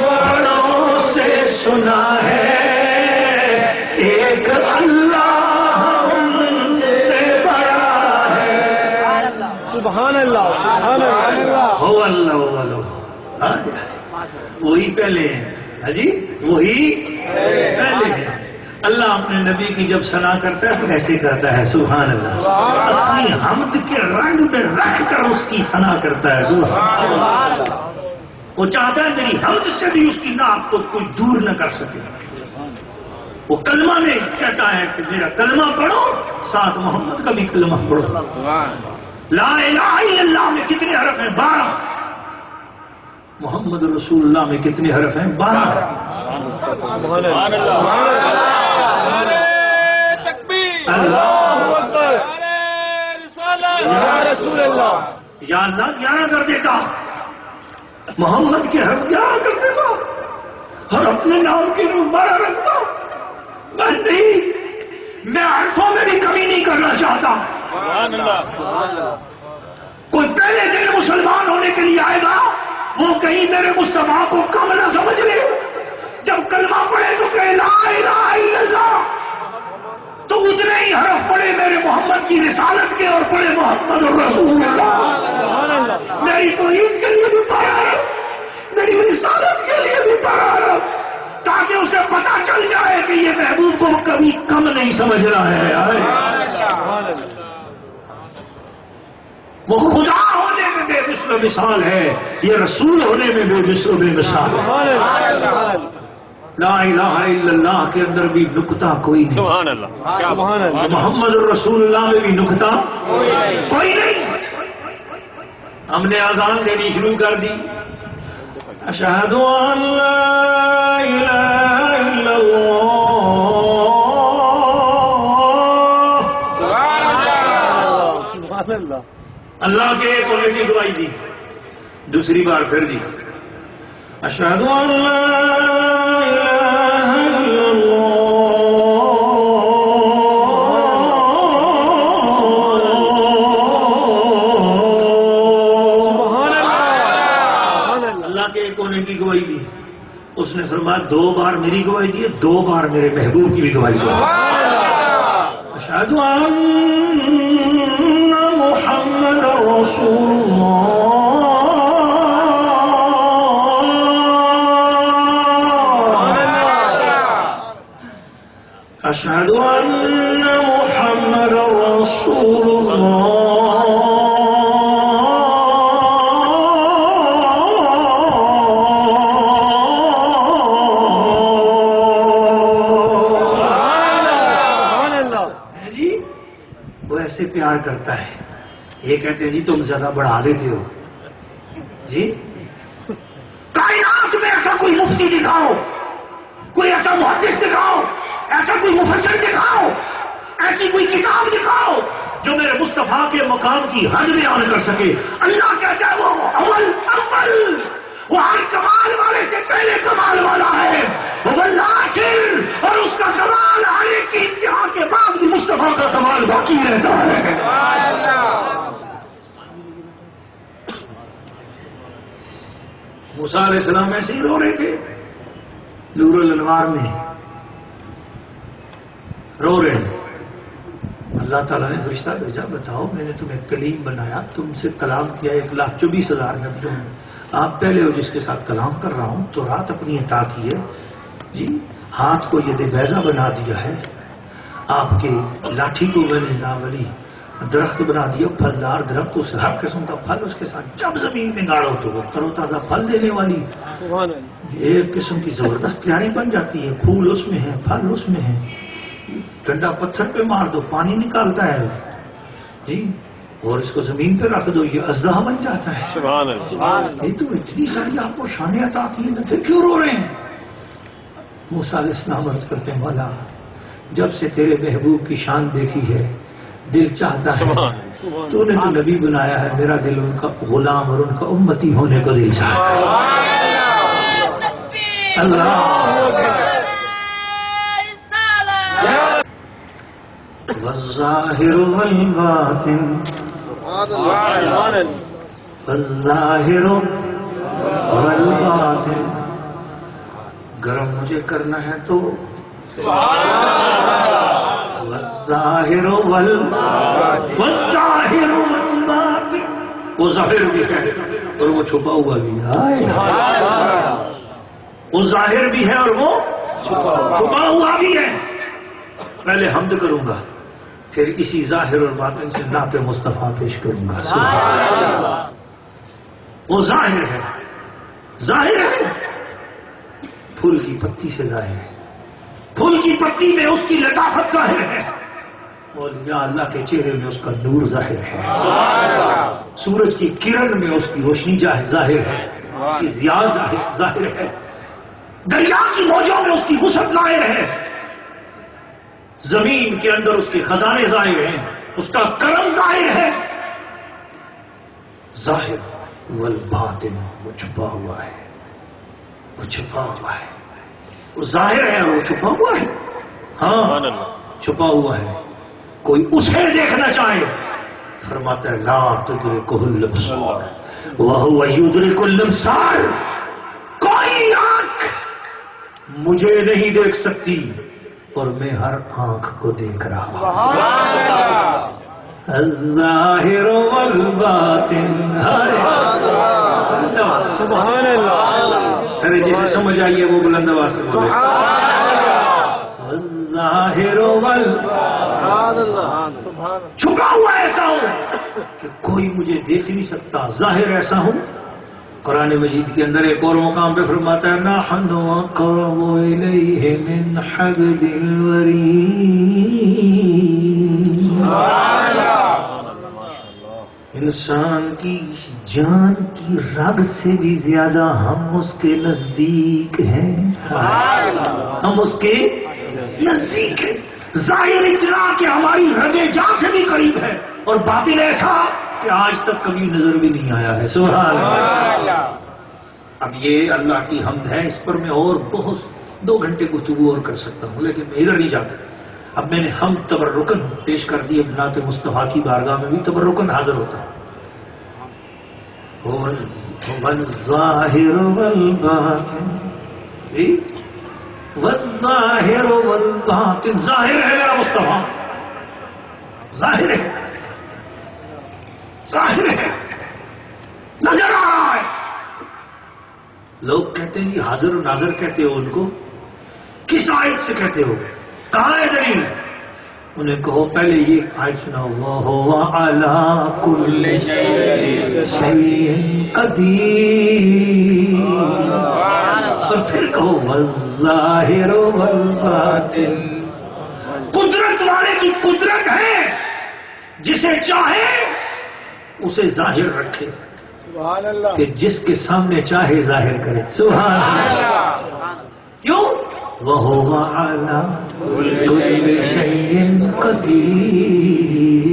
بڑوں سے سنا ہے ایک اللہ ان سے بڑا ہے. سبحان اللہ سبحان اللہ. ہو اللہ ہو اللہ. وہی پہلے ہیں جی، وہی پہلے ہیں. اللہ اپنے نبی کی جب ثنا کرتا ہے تو ایسے کرتا ہے سبحان اللہ. اپنی حمد کے رنگ میں رکھ کر اس کی ثنا کرتا ہے سبحان اللہ. وہ چاہتا ہے میری حمد سے بھی اس کی ناک کو کوئی دور نہ کر سکے. وہ کلمہ میں کہتا ہے کہ میرا کلمہ پڑھو، ساتھ محمد کا بھی کلمہ پڑھو. لا الہ الا اللہ میں کتنے حرف ہیں؟ 12. محمد رسول اللہ میں کتنے حرف ہیں؟ 12. یا اللہ 11 کر دیتا، محمد کے حرف 11 کر دیتا اور اپنے نام کے روپ 12 رکھتا. میں نہیں، میں حرفوں میں بھی کمی نہیں کرنا چاہتا. کوئی پہلے دن مسلمان ہونے کے لیے آئے گا وہ کہیں میرے مصطفیٰ کو کم نہ سمجھ لے. جب کلمہ پڑھے تو کہے لا الہ الا اللہ، تو اتنے ہی حرف پڑھے میرے محمد کی رسالت کے اور پڑھے محمد رسول اللہ. میری توحید کے لیے بھی پڑھا ہے، میری رسالت کے لیے بھی پڑھا ہے، تاکہ اسے پتا چل جائے کہ یہ محبوب کو کبھی کم نہیں سمجھ رہا ہے. وہ خدا ہونے میں بے مثل مثال ہے، یہ رسول ہونے میں بے مثل بے مثال ہے. لا الہ الا اللہ کے اندر بھی نکتہ کوئی نہیں. سبحان اللہ. محمد رسول اللہ میں بھی نکتہ کوئی نہیں. ہم نے اذان دینی شروع کر دی. اشہد ان لا الہ الا اللہ. اللہ کے ایک ہونے کی گواہی دی. دوسری بار پھر دی اشہد ان لا الہ الا اللہ. اللہ کے ایک ہونے کی گواہی دی. اس نے فرمایا 2 بار میری گواہی دی ہے، 2 بار میرے محبوب کی بھی گواہی دی. اشہد ان محمد رسول اللہ. اشہد ان محمد رسول اللہ. سے پیار کرتا ہے. یہ کہتے ہیں جی تم زیادہ بڑھا دیتے ہو جی. کائنات میں ایسا کوئی مفتی دکھاؤ، کوئی ایسا محدث دکھاؤ، ایسا کوئی مفسر دکھاؤ، ایسی کوئی کتاب دکھاؤ جو میرے مصطفیٰ کے مقام کی حد بیان کر سکے. اللہ کہتا ہے وہ اول وہ ہر کمال والے سے پہلے کمال والا ہے. وہ آخر اور اس کا کمال ہر ایک کی انتہا کے بعد بھی مصطفیٰ کا کمال باقی رہتا ہے. موسیٰ علیہ السلام ایسے ہی رو رہے تھے نور الانوار میں، رو رہے ہیں. اللہ تعالیٰ نے فرشتہ بھیجا، بتاؤ میں نے تمہیں کلیم بنایا، تم سے کلام کیا 1,24,000 نبیوں میں، آپ پہلے ہو جس کے ساتھ کلام کر رہا ہوں. تو رات اپنی عطا کی ہے جی، ہاتھ کو ید بیضا بنا دیا ہے، آپ کے لاٹھی کو میں نے ناولی درخت بنا دیا، پھلدار درخت، اس ہر قسم کا پھل اس کے ساتھ جب زمین میں گاڑو تو وہ تر و تازہ پھل دینے والی سبحان اللہ. ایک قسم کی زبردست پیاری بن جاتی ہے. پھول اس میں ہے، پھل اس میں ہے. ٹھنڈا پتھر پہ مار دو پانی نکالتا ہے جی، اور اس کو زمین پہ رکھ دو یہ اژدہا بن جاتا ہے. سبحان اللہ. یہ تو اتنی ساری آپ کو شانیں عطا کی ہیں، پھر کیوں رو رہے ہیں؟ موسیٰ علیہ السلام عرض کرتے ہیں مولا جب سے تیرے محبوب کی شان دیکھی ہے دل چاہتا ہے تو نے تو نبی بنایا ہے، میرا دل ان کا غلام اور ان کا امتی ہونے کو دل چاہتا ہے. اللہ والظاہر والباطن والظاہر والباطن. گرم مجھے کرنا ہے تو والظاہر والظاہر والباطن، وہ ظاہر بھی ہے اور وہ چھپا ہوا بھی ہے. وہ ظاہر بھی ہے اور وہ چھپا ہوا بھی ہے. پہلے حمد کروں گا پھر اسی ظاہر اور باطن سے نعت مصطفیٰ پیش کروں گا. وہ ظاہر ہے، ظاہر ہے، پھول کی پتی سے ظاہر ہے. پھول کی پتی میں اس کی لطافت ظاہر ہے اور یا اللہ کے چہرے میں اس کا نور ظاہر ہے. سورج کی کرن میں اس کی روشنی ظاہر ہے، اس کی ضیاء ظاہر ہے. دریا کی موجوں میں اس کی وسعت ظاہر ہے. زمین کے اندر اس کے خزانے ظاہر ہیں، اس کا کرم ظاہر ہے. ظاہر والباطن، وہ چھپا ہوا ہے، وہ چھپا ہوا ہے. وہ ظاہر ہے وہ چھپا ہوا ہے. ہاں چھپا ہوا ہے. کوئی اسے دیکھنا چاہے فرماتا ہے لا تدرکہ الابصار وہو یدرک الابصار. کوئی آنکھ مجھے نہیں دیکھ سکتی اور میں ہر آنکھ کو دیکھ رہا ہوں. الظاہر والباطن. سبحان اللہ. ارے جسے سمجھ آئیے وہ بلند آواز سے بولے. الظاہر والباطن، چھپا ہوا ایسا ہوں کہ کوئی مجھے دیکھ نہیں سکتا. ظاہر ایسا ہوں. قرآن مجید کے اندر ایک اور مقام پہ فرماتا ہے نحن اقرب الیہ من حبل الورید. انسان کی جان کی رگ سے بھی زیادہ ہم اس کے نزدیک ہیں. ہم اس کے نزدیک ہیں. ظاہر اتنا کہ ہماری رگے جان سے بھی قریب ہے اور باطن ایسا کہ آج تک کبھی نظر بھی نہیں آیا ہے. سبحان اللہ. اب یہ اللہ کی حمد ہے. اس پر میں اور بہت 2 گھنٹے گفتگو اور کر سکتا ہوں لیکن میں ادھر نہیں جاتا. اب میں نے ہم تبرکن پیش کر دی. اب نعت مصطفیٰ کی بارگاہ میں بھی تبرکن حاضر ہوتا ہوں. والظاہر والباطن، والظاہر والباطن. ظاہر ہے میرا مصطفیٰ، ظاہر ہے، ظاہر ہے، نظر آ رہا ہے. لوگ کہتے ہیں جی حاضر و ناظر کہتے ہو ان کو، کس آیت سے کہتے ہو؟ کہاں ہے دلیل؟ انہیں کہو پہلے یہ آیت سناؤ وَهُوَ عَلَىٰ كُلِّ شَيْءٍ قَدِيرٌ، اور پھر کہو وَالظَّاهِرُ وَالْبَاطِنُ. قدرت والے کی قدرت ہے، جسے چاہے اسے ظاہر رکھے سبحان اللہ. کہ جس کے سامنے چاہے ظاہر کرے. سبحان اللہ. کیوں؟ وَهُوَ عَلَىٰ كُلِّ شَيْءٍ قَدِيرٌ.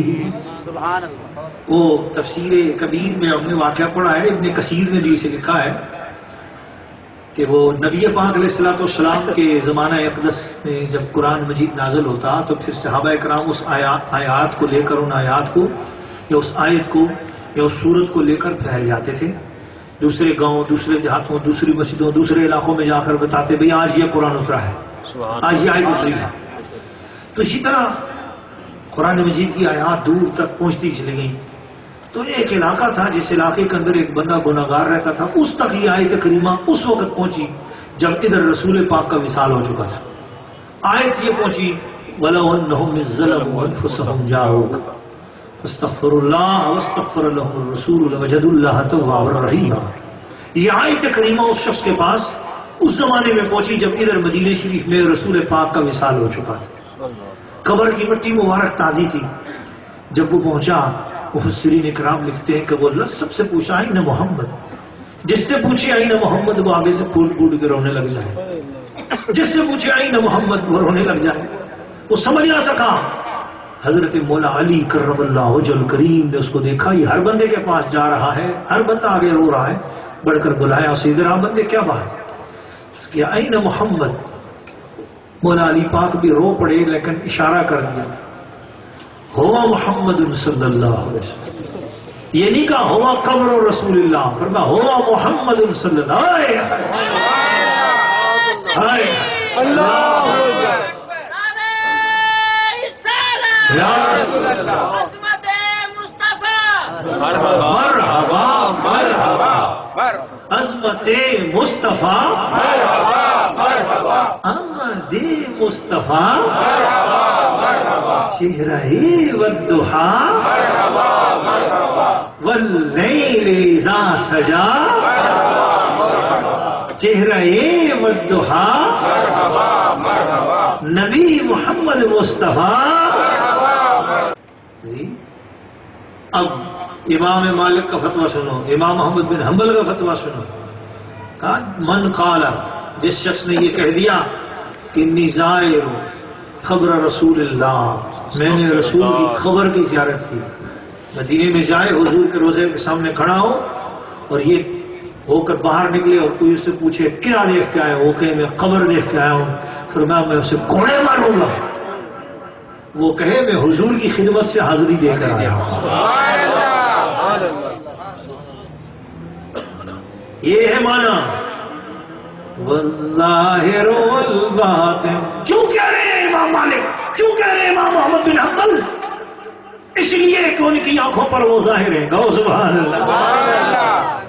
سبحان اللہ. وہ تفسیر کبیر میں ہم نے واقعہ پڑھا ہے. ابن کثیر نے بھی اسے لکھا ہے کہ وہ نبی پاک علیہ الصلوۃ والسلام کے زمانہ اقدس میں جب قرآن مجید نازل ہوتا تو پھر صحابہ کرام اس آیات کو لے کر ان آیات کو یا اس آیت کو یا اس سورت کو لے کر پھیل جاتے تھے. دوسرے گاؤں، دوسرے دیہاتوں، دوسری مسجدوں، دوسرے علاقوں میں جا کر بتاتے بھئی آج یہ قرآن اترا ہے، آج یہ آیت اتری ہے. تو اسی طرح قرآن مجید کی آیات دور تک پہنچتی چلی گئیں. تو ایک علاقہ تھا جس علاقے کے اندر ایک بندہ گناہگار رہتا تھا. اس تک یہ آیت کریمہ اس وقت پہنچی جب ادھر رسول پاک کا وصال ہو چکا تھا. آیت یہ پہنچی وَلَوْ أَنَّهُمْ إِذ ظَّلَمُوا أَنفُسَهُمْ جَاءُوكَ استغفر اللہ واستغفر لهم الرسول لوجدوا اللہ توابا رحیما. یہ آیت کریمہ اس شخص کے پاس اس زمانے میں پہنچی جب ادھر مدینہ شریف میں رسول پاک کا وصال ہو چکا تھا. قبر کی مٹی مبارک تازی تھی. جب وہ پہنچا مفسرین اکرام لکھتے ہیں کہ وہ اللہ سب سے پوچھا آئین محمد. جس سے پوچھے آئین محمد وہ آگے سے پھول پھول کے رونے لگ جائے. جس سے پوچھے آئین محمد وہ رونے لگ جائے. وہ سمجھ نہ سکا. حضرت مولا علی کرم اللہ وجہ الکریم نے اس کو دیکھا یہ ہر بندے کے پاس جا رہا ہے, ہر بندہ آگے رو رہا ہے. بڑھ کر بلایا اسے, ادھر آ بندے کیا بات. اس کی آئین محمد. مولا علی پاک بھی رو پڑے لیکن اشارہ کر دیا ہوا محمد صلی اللہ علیہ وسلم. یہ نہیں کہا ہوا قبر رسول اللہ, فرمایا ہوا محمد صلی اللہ علیہ وسلم. عظمت مصطفیٰ مرحبا مرحبا عظمت مصطفیٰ احمد مصطفیٰ چہرہ والضحا واللیل اذا سجا چہرہ والضحا نبی محمد مصطفیٰ. اب امام مالک کا فتویٰ سنو, امام محمد بن حنبل کا فتویٰ سنو. کہا من قال, جس شخص نے یہ کہہ دیا کہ انی زائر قبر رسول اللہ, میں نے رسول کی قبر کی زیارت کی. مدینے میں جائے حضور کے روضے کے سامنے کھڑا ہو اور یہ ہو کر باہر نکلے اور کوئی اس سے پوچھے کیا دیکھ کے آئے, وہ کہے میں قبر دیکھ کے آیا ہوں, فرمایا میں اسے کوڑے ماروں گا. وہ کہے میں حضور کی خدمت سے حاضری دے کر آیا ہوں. یہ ہے مانا والظاہر والباطن. کیوں کہہ رہے ہیں امام مالک, کیوں کہہ رہے ہیں امام محمد بن حنبل؟ اس لیے کہ ان کی آنکھوں پر وہ ظاہر ہے. گو سبحان اللہ.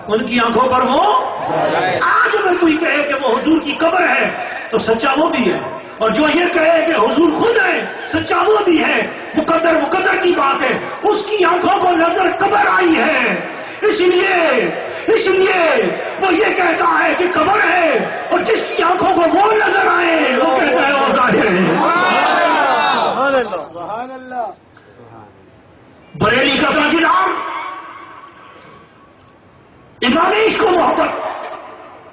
ان کی آنکھوں پر وہ آج اگر کوئی کہے کہ وہ حضور کی قبر ہے تو سچا وہ بھی ہے, اور جو یہ کہے کہ حضور خود ہے سچا وہ بھی ہے. مقدر کی بات ہے, اس کی آنکھوں کو نظر قبر آئی ہے, اس لیے وہ یہ کہتا ہے کہ قبر ہے, اور جس کی آنکھوں کو وہ نظر آئے وہ کہتا ہے وہ ظاہر ہے. سبحان اللہ. بریلی کا نام امام عشق و محبت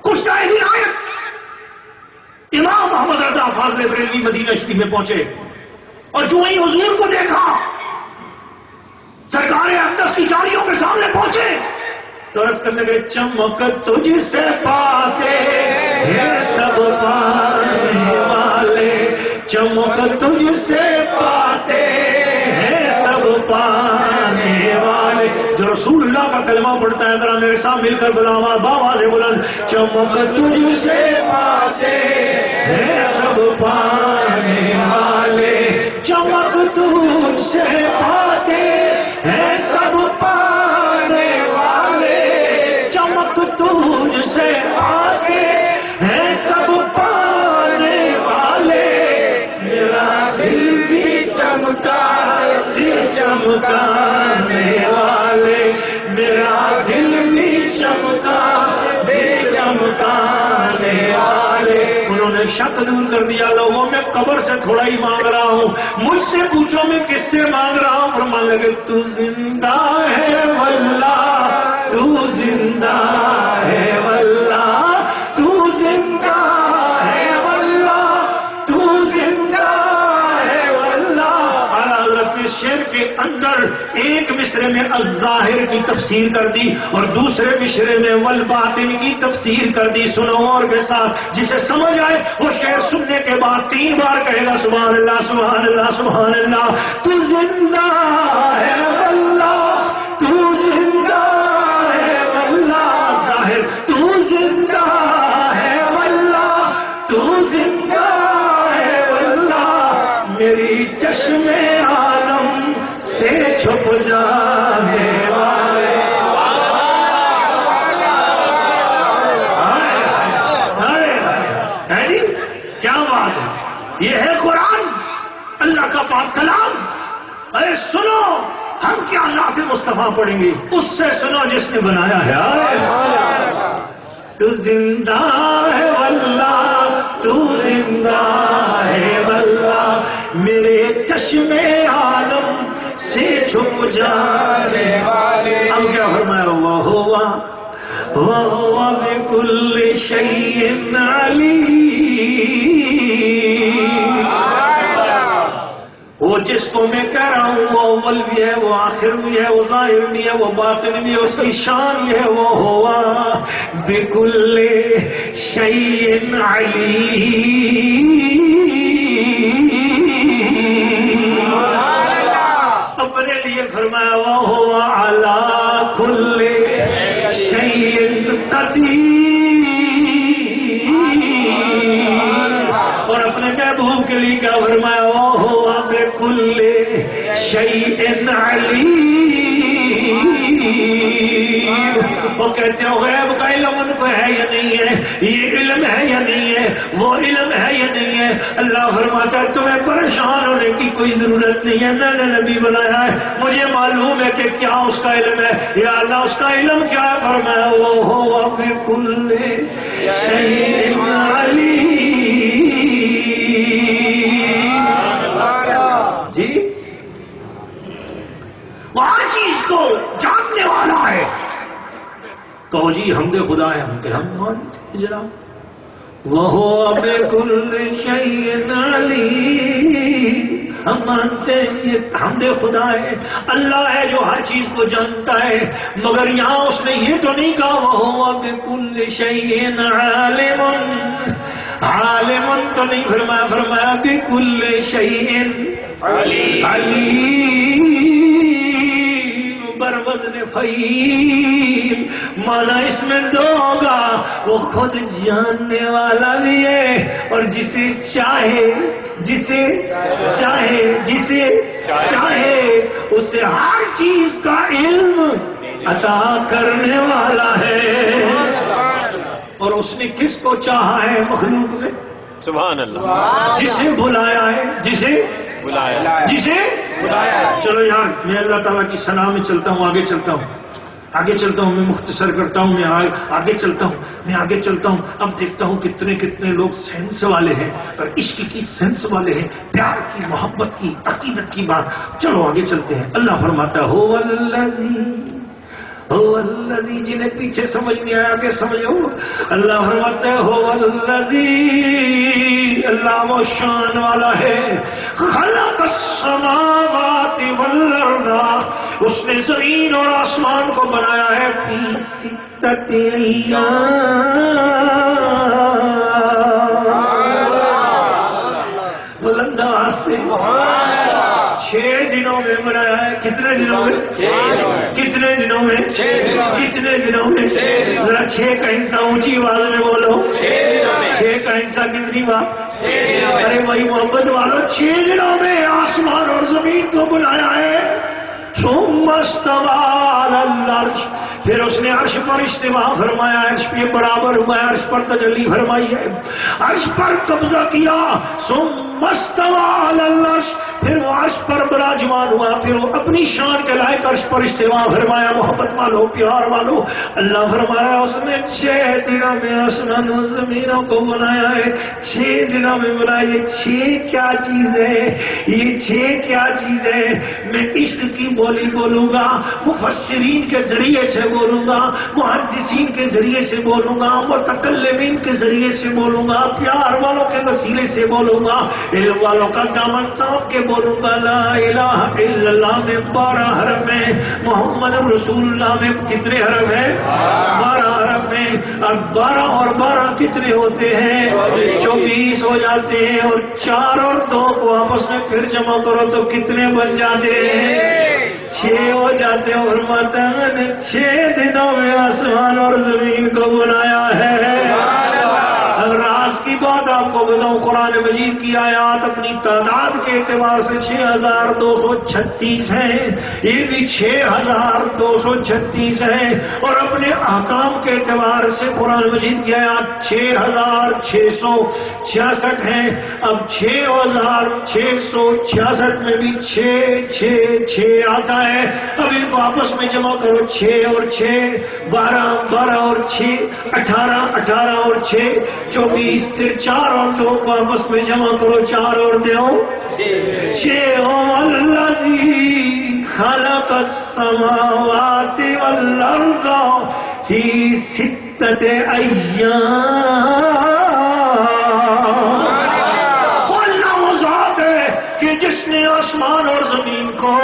کچھ عنایت امام محمد رضا فاضل بریلوی مدینہ شریف میں پہنچے اور جو ہی حضور کو دیکھا سرکار اقدس کی جاریوں کے سامنے پہنچے تو عرض کرنے لگے چمک تجھ سے پاتے ہیں سب پانے والے, چمک تجھ سے پاتے ہیں سب پانے والے. جو رسول اللہ کا کلمہ پڑھتا ہے ذرا میرے ساتھ مل کر بلاوا بابا سے بلند چمک تجھ سے پاتے ہیں سب پانے والے, چمک تجھ سے پاتے ہیں سب پانے والے, چمک تجھ سے پاتے ہیں سب پانے والے. میرا دل بھی چمکا چمکانے والے, میرا دل بھی چمکا چمکانے والے. انہوں نے شک دور کر دیا لوگوں میں قبر سے تھوڑا ہی مانگ رہا ہوں, مجھ سے پوچھو میں کس سے مانگ رہا ہوں. فرمانے لگے تو زندہ ہے واللہ, تو زندہ ہے واللہ, تو زندہ ہے واللہ, تو زندہ ہے واللہ. حضرت شعر کے اندر ایک مصرے میں الظاہر کی تفسیر کر دی اور دوسرے مصرے میں والباطن کی تفسیر کر دی. سنو اور کے ساتھ جسے سمجھ آئے وہ شعر سننے کے بعد 3 بار کہے گا سبحان اللہ سبحان اللہ سبحان اللہ. تو زندہ ہے واللہ, تو زندہ ہے واللہ. ظاہر تو زندہ ہے واللہ, تو زندہ ہے واللہ. میری چشم عالم سے چھپ جانے والے. کیا بات ہے, یہ ہے قرآن اللہ کا پاک کلام. ارے سنو, ہم ہم کیا اللہ کے مصطفیٰ پڑھیں گے؟ اس سے سنو جس نے بنایا ہے تو زندہ ہے واللہ، تو زندہ ہے واللہ، میرے چشمے عالم سے چھپ جانے والے۔ اب کیا فرمایا؟ وَهُوَ بِكُلِّ شَيْءٍ عَلِيمٌ۔ وہ جس کو میں کہہ رہا ہوں وہ اول بھی ہے، وہ آخر بھی ہے، وہ ظاہر بھی ہے، وہ باطن بھی ہے، اس کی شان یہ ہے وہ ہوا بکل شیء علیم۔ اپنے لیے فرمایا وہ ہوا علی کل شیء قدیر، اور اپنے محبوب کے لیے کیا فرمایا وہ ہوا بکل شیء علیم۔ وہ کہتے ہو غیب کا علم ان کو ہے یا نہیں ہے، یہ علم ہے یا نہیں ہے، وہ علم ہے یا نہیں ہے؟ اللہ فرماتا ہے تمہیں پریشان ہونے کی کوئی ضرورت نہیں ہے، میں نے نبی بنایا ہے، مجھے معلوم ہے کہ کیا اس کا علم ہے۔ یا اللہ اس کا علم کیا ہے؟ فرمایا وہ ہوا بکل شیء علیم۔ جی وہ ہر چیز کو جاننے والا ہے۔ کہو جی حمد خدا ہے، ہم کہ ہم مانتے جناب، وہ بکل شیء علیم، ہم مانتے ہیں یہ حمد خدا ہے، اللہ ہے جو ہر چیز کو جانتا ہے، مگر یہاں اس نے یہ تو نہیں کہا وہ بکل شیء عالم، عالم تو نہیں فرمایا، فرمایا بکل شیء علیم بروزن فعیل۔ مانا اس میں دو ہوگا، وہ خود جاننے والا بھی ہے، اور جسے چاہے اسے ہر چیز کا علم عطا کرنے والا ہے۔ اور اس نے کس کو چاہا ہے مخلوق میں؟ سبحان اللہ، جسے بلایا ہے، جسے بلایا، چلو یار میں اللہ تعالیٰ کی ثنا میں چلتا ہوں، آگے چلتا ہوں، میں مختصر کرتا ہوں، میں آگے چلتا ہوں، اب دیکھتا ہوں کتنے لوگ سینس والے ہیں اور عشق کی سینس والے ہیں، پیار کی، محبت کی، عقیدت کی بات۔ چلو آگے چلتے ہیں۔ اللہ فرماتا ہے هو الذی، جنہیں پیچھے سمجھ نہیں آیا کہ سمجھو، اللہ فرماتا ہے هو الذی، اللہ وہ شان والا ہے، خلق السماوات والارض، اس نے زمین اور آسمان کو بنایا ہے فی ستۃ ایام، بلند آواز سے 6 دنوں میں بنایا ہے۔ کتنے دنوں میں؟ کتنے دنوں میں؟ کتنے دنوں میں؟ ذرا 6 کا حصہ اونچی آواز میں بولو، 6 کا حصہ کتنی بار؟ ارے بھائی محبت والو، 6 دنوں میں آسمان اور زمین کو بنایا ہے۔ ثم استوى على العرش، پھر اس نے عرش پر استوا فرمایا، عرش پہ برابر ہوا ہے، عرش پر تجلی فرمائی ہے، عرش پر قبضہ کیا۔ ثم استوى على العرش، پھر وہ عرش پر براجمان ہوا، پھر وہ اپنی شان کے لائق عرش پر استوا فرمایا۔ محبت والو، پیار والو، اللہ فرمایا اس نے 6 دنوں میں آسمان و زمینوں کو بنایا ہے۔ 6 دنوں میں بنایا۔ یہ 6 کیا چیز ہے؟ یہ 6 کیا چیز ہے؟ میں عشق کی بولی بولوں گا، مفسرین کے ذریعے سے بولوں گا، محدثین کے ذریعے سے بولوں گا، متکلمین کے ذریعے سے بولوں گا، پیار والوں کے وسیلے سے بولوں گا، علم والوں کا دامن تھام کے بولوں گا۔ لا الہ الا اللہ میں 12 حرف ہیں، محمد رسول اللہ میں کتنے حرف ہیں؟ 12 حرف ہیں۔ اب 12 اور 12 کتنے ہوتے ہیں؟ 24 ہو جاتے ہیں، اور 4 اور 2 کو آپس میں پھر جمع کرو تو کتنے بن جاتے ہیں؟ 6 ہو جاتے ہیں۔ اور میں نے 6 دنوں میں آسمان اور زمین کو بنایا ہے۔ راز کی بات آپ کو بتاؤں، قرآن قرآن مجید کی آیات اپنی تعداد کے اعتبار سے 6236 ہیں، یہ بھی 6236 ہیں، اور اپنے احکام کے اعتبار سے قرآن مجید کی آیات 6666 ہیں۔ اب 6666 میں بھی 6 آتا ہے، اب ان کو آپس میں جمع کرو، 6 اور 6 12 12 اور 6 18 18 اور 6 24 پھر 4 اور 2 کو آپس میں جمع کرو، 4 اور 2 6 الذی خلق السماوات والارض فی 6 ایام۔ اللہ وہ ذات ہے کہ جس نے آسمان اور زمین کو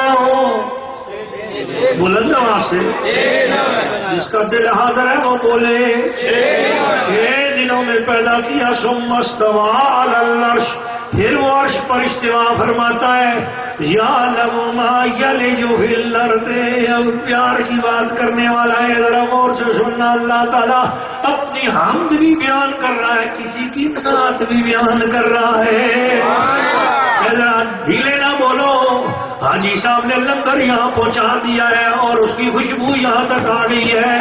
بلند آواز سے، جس کا دل حاضر ہے وہ بولے، 6 دنوں میں پیدا کیا، ثم استوى علی العرش، پھر وہ عرش پر استوا فرماتا ہے، یعلم ما یلج فی الارض۔ اب پیار کی بات کرنے والا ہے، ذرا غور سے سننا، اللہ تعالیٰ اپنی حمد بھی بیان کر رہا ہے، کسی کی نعت بھی بیان کر رہا ہے۔ ذرا ڈھیلے نہ بولو، حاجی صاحب نے لنگر یہاں پہنچا دیا ہے اور اس کی خوشبو یہاں تک آ گئی ہے،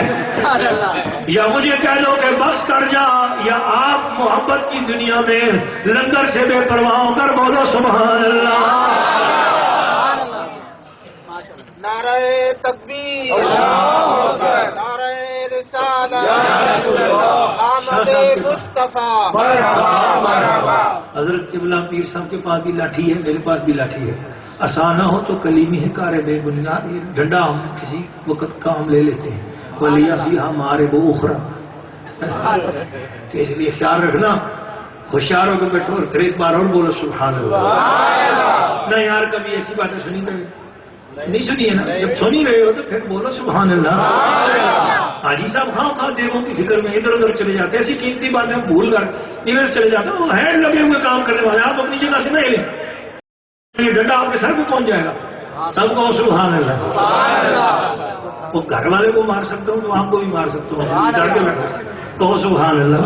یا مجھے کہہ دو کہ بس کر جا، یا آپ محبت کی دنیا میں لنگر سے بے پرواہ ہو کر بولو سبحان اللہ۔ نعرہ تکبیر، نعرہ رسالت، آمد مصطفیٰ۔ حضرت قبلہ پیر صاحب کے پاس بھی لاٹھی ہے، میرے پاس بھی لاٹھی ہے، آسان نہ ہو تو کلیمی ہے کار بے بنیاد، یہ ڈنڈا ہم کسی وقت کام لے لیتے ہیں، ولیہ فیہا مارے وہ اخرا، تو اس لیے خیال رکھنا، ہوشیار ہو کے بیٹھو اور پھر ایک بار اور بولو سبحان اللہ۔ نہ یار کبھی ایسی باتیں سنی نہیں سنی ہے نا، جب سنی رہے ہو تو پھر بولو سبحان اللہ۔ حاجی صاحب خواہ دیگوں کی فکر میں ادھر ادھر چلے جاتے ہیں، ایسی قیمتی باتیں بھول کر ادھر چلے جاتے ہیں، وہ ہینڈ لگے ہوئے کام کرنے والے، آپ اپنی جگہ سے نہ ہلیں، یہ ڈنڈا آپ کے سر پہ پہنچ جائے گا۔ سب کو سبحان اللہ۔ وہ گھر والے کو مار سکتا ہوں تو آپ کو بھی مار سکتا ہوں، ڈر کے بیٹھو کہو سبحان اللہ۔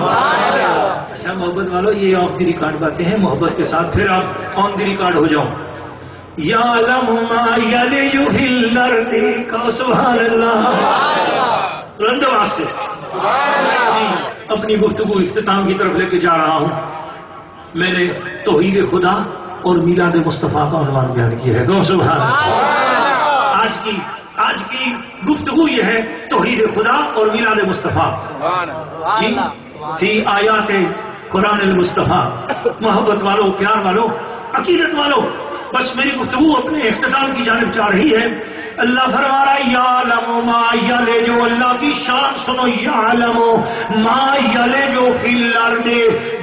اچھا محبت والو، یہ آف دی ریکارڈ باتیں ہیں، محبت کے ساتھ پھر آپ آن دی ریکارڈ ہو جاؤ۔ یعلم ما یلج فی الارض، کہو سبحان اللہ۔ بلند آواز سے اپنی گفتگو اختتام کی طرف لے کے جا رہا ہوں۔ میں نے توحید خدا اور میلاد مصطفیٰ کا عنوان بیان کیا ہے، کہو سبحان اللہ۔ آج کی گفتگو یہ ہے توحید خدا اور میلاد مصطفیٰ فی آیات قرآن المصطفیٰ۔ محبت والو، پیار والو، عقیدت والو، بس میری گفتگو اپنے اختتام کی جانب جا رہی ہے۔ اللہ فرما رہا ہے یعلم ما یلج، اللہ کی شان سنو، یعلم ما یلج فی الارض،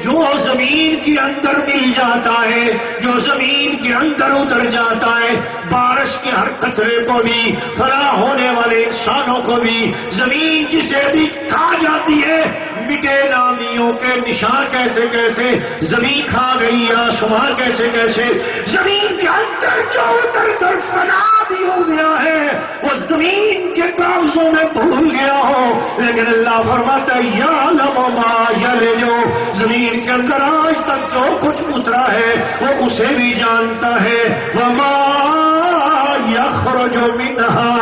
جو زمین کے اندر مل جاتا ہے، جو زمین کے اندر اتر جاتا ہے، بارش کے ہر قطرے کو بھی، فلاح ہونے والے انسانوں کو بھی، زمین جسے بھی کھا جاتی ہے، مٹے نامیوں کے نشان کیسے کیسے زمین کھا گئی، آسمان کیسے کیسے زمین کے اندر جو اتر کر فنا بھی ہو گیا ہے، وہ زمین کے کاغذوں میں بھول گیا ہو، لیکن اللہ فرماتا ہے یعلم ما یلج، زمین کے اندر آج تک جو کچھ اترا ہے وہ اسے بھی جانتا ہے، وما یخرج منہا،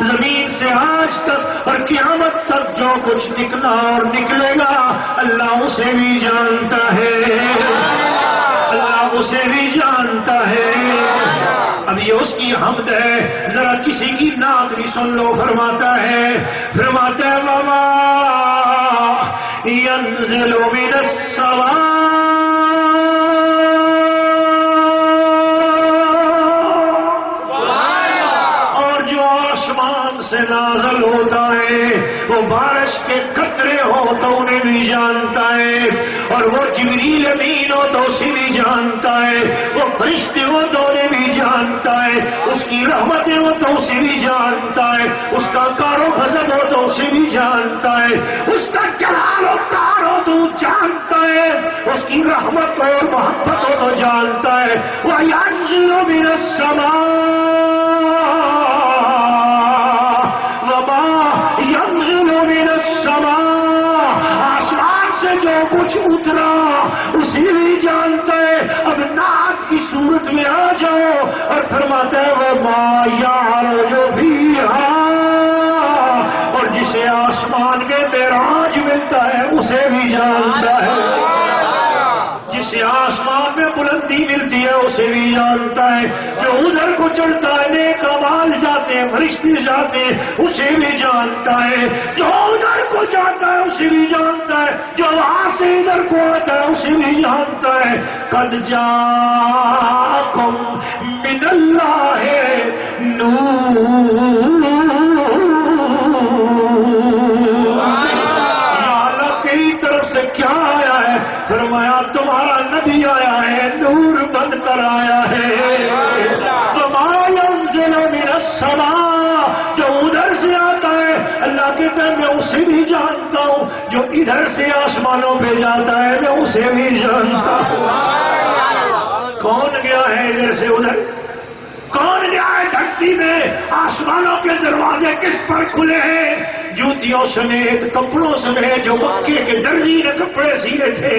زمین سے آج تک اور قیامت تک جو کچھ نکلا اور نکلے گا اللہ اسے بھی جانتا ہے، اللہ اسے بھی جانتا ہے۔ اب یہ اس کی حمد ہے، ذرا کسی کی نعت بھی سن لو۔ فرماتا ہے وما ينزل من السماء، اور جو آسمان سے نازل ہوتا ہے وہ بارش کے قطرے ہو تو انہیں بھی جانتا ہے، اور وہ جبریل امین ہو تو اسے بھی جانتا ہے، وہ فرشتے ہو تو انہیں بھی جانتا ہے، اس کی رحمتیں ہو تو اسے بھی جانتا ہے، اس کا کار و غضب ہو تو اسے بھی جانتا ہے، اس کا جلال و کار ہو تو جانتا ہے، اس کی رحمت اور محبت ہو تو جانتا ہے۔ وَيَنزِلُ مِنَ السَّمَاءِ، وَمَا يَنزِلُ مِنَ السَّمَاءِ، آسمان سے جو کچھ اترا اسی بھی جانتا ہے. اب نعت کی صورت میں آ جاؤ اور فرماتا ہے وما یعرج فیہا، اور جسے آسمان میں معراج ملتا ہے اسے بھی جانتا ہے، جسے آسمان میں بلندی ملتی ہے اسے بھی جانتا ہے، جو ادھر کو چڑھتا ہے نیک اعمال جاتے ہیں فرشتے جاتے ہیں اسے بھی جانتا ہے، جو ادھر کو جاتا ہے اسے بھی جانتا ہے، جو وہاں سے ادھر کو آتا ہے اسے بھی جانتا ہے. قد جاءکم من اللہ نور، طرف سے کیا آیا ہے؟ فرمایا تمہارا نبی آیا ہے، نور بن کر آیا ہے. وما ينزل من السماء، جو ادھر سے آتا ہے اللہ کہتا ہے میں اسے بھی جانتا ہوں، جو ادھر سے آسمانوں پہ جاتا ہے میں اسے بھی جانتا ہوں. کون گیا ہے ادھر سے ادھر؟ کون گیا ہے دھرتی میں؟ آسمانوں کے دروازے کس پر کھلے ہیں؟ جوتیوں سمیت کپڑوں سمیت جو مکے کے درزی نے کپڑے سیے تھے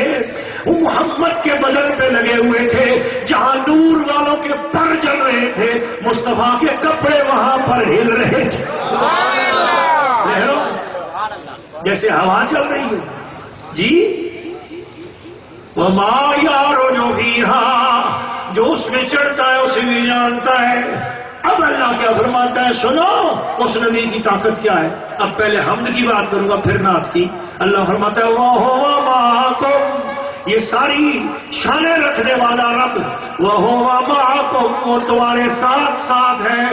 وہ محمد کے بدن پہ لگے ہوئے تھے. جہاں نور والوں کے پر جل رہے تھے مصطفیٰ کے کپڑے وہاں پر ہل رہے تھے. جیسے ہوا چل رہی ہے جی. وما یعرج فیہا، جو اس میں چڑھتا ہے اسے بھی جانتا ہے. اب اللہ کیا فرماتا ہے سنو اس نبی کی طاقت کیا ہے. اب پہلے حمد کی بات کروں گا پھر نعت کی. اللہ فرماتا ہے وَهُوَ مَعَكُمْ، یہ ساری شانیں رکھنے والا رب وَهُوَ مَعَكُمْ، وہ تمہارے ساتھ ساتھ ہے.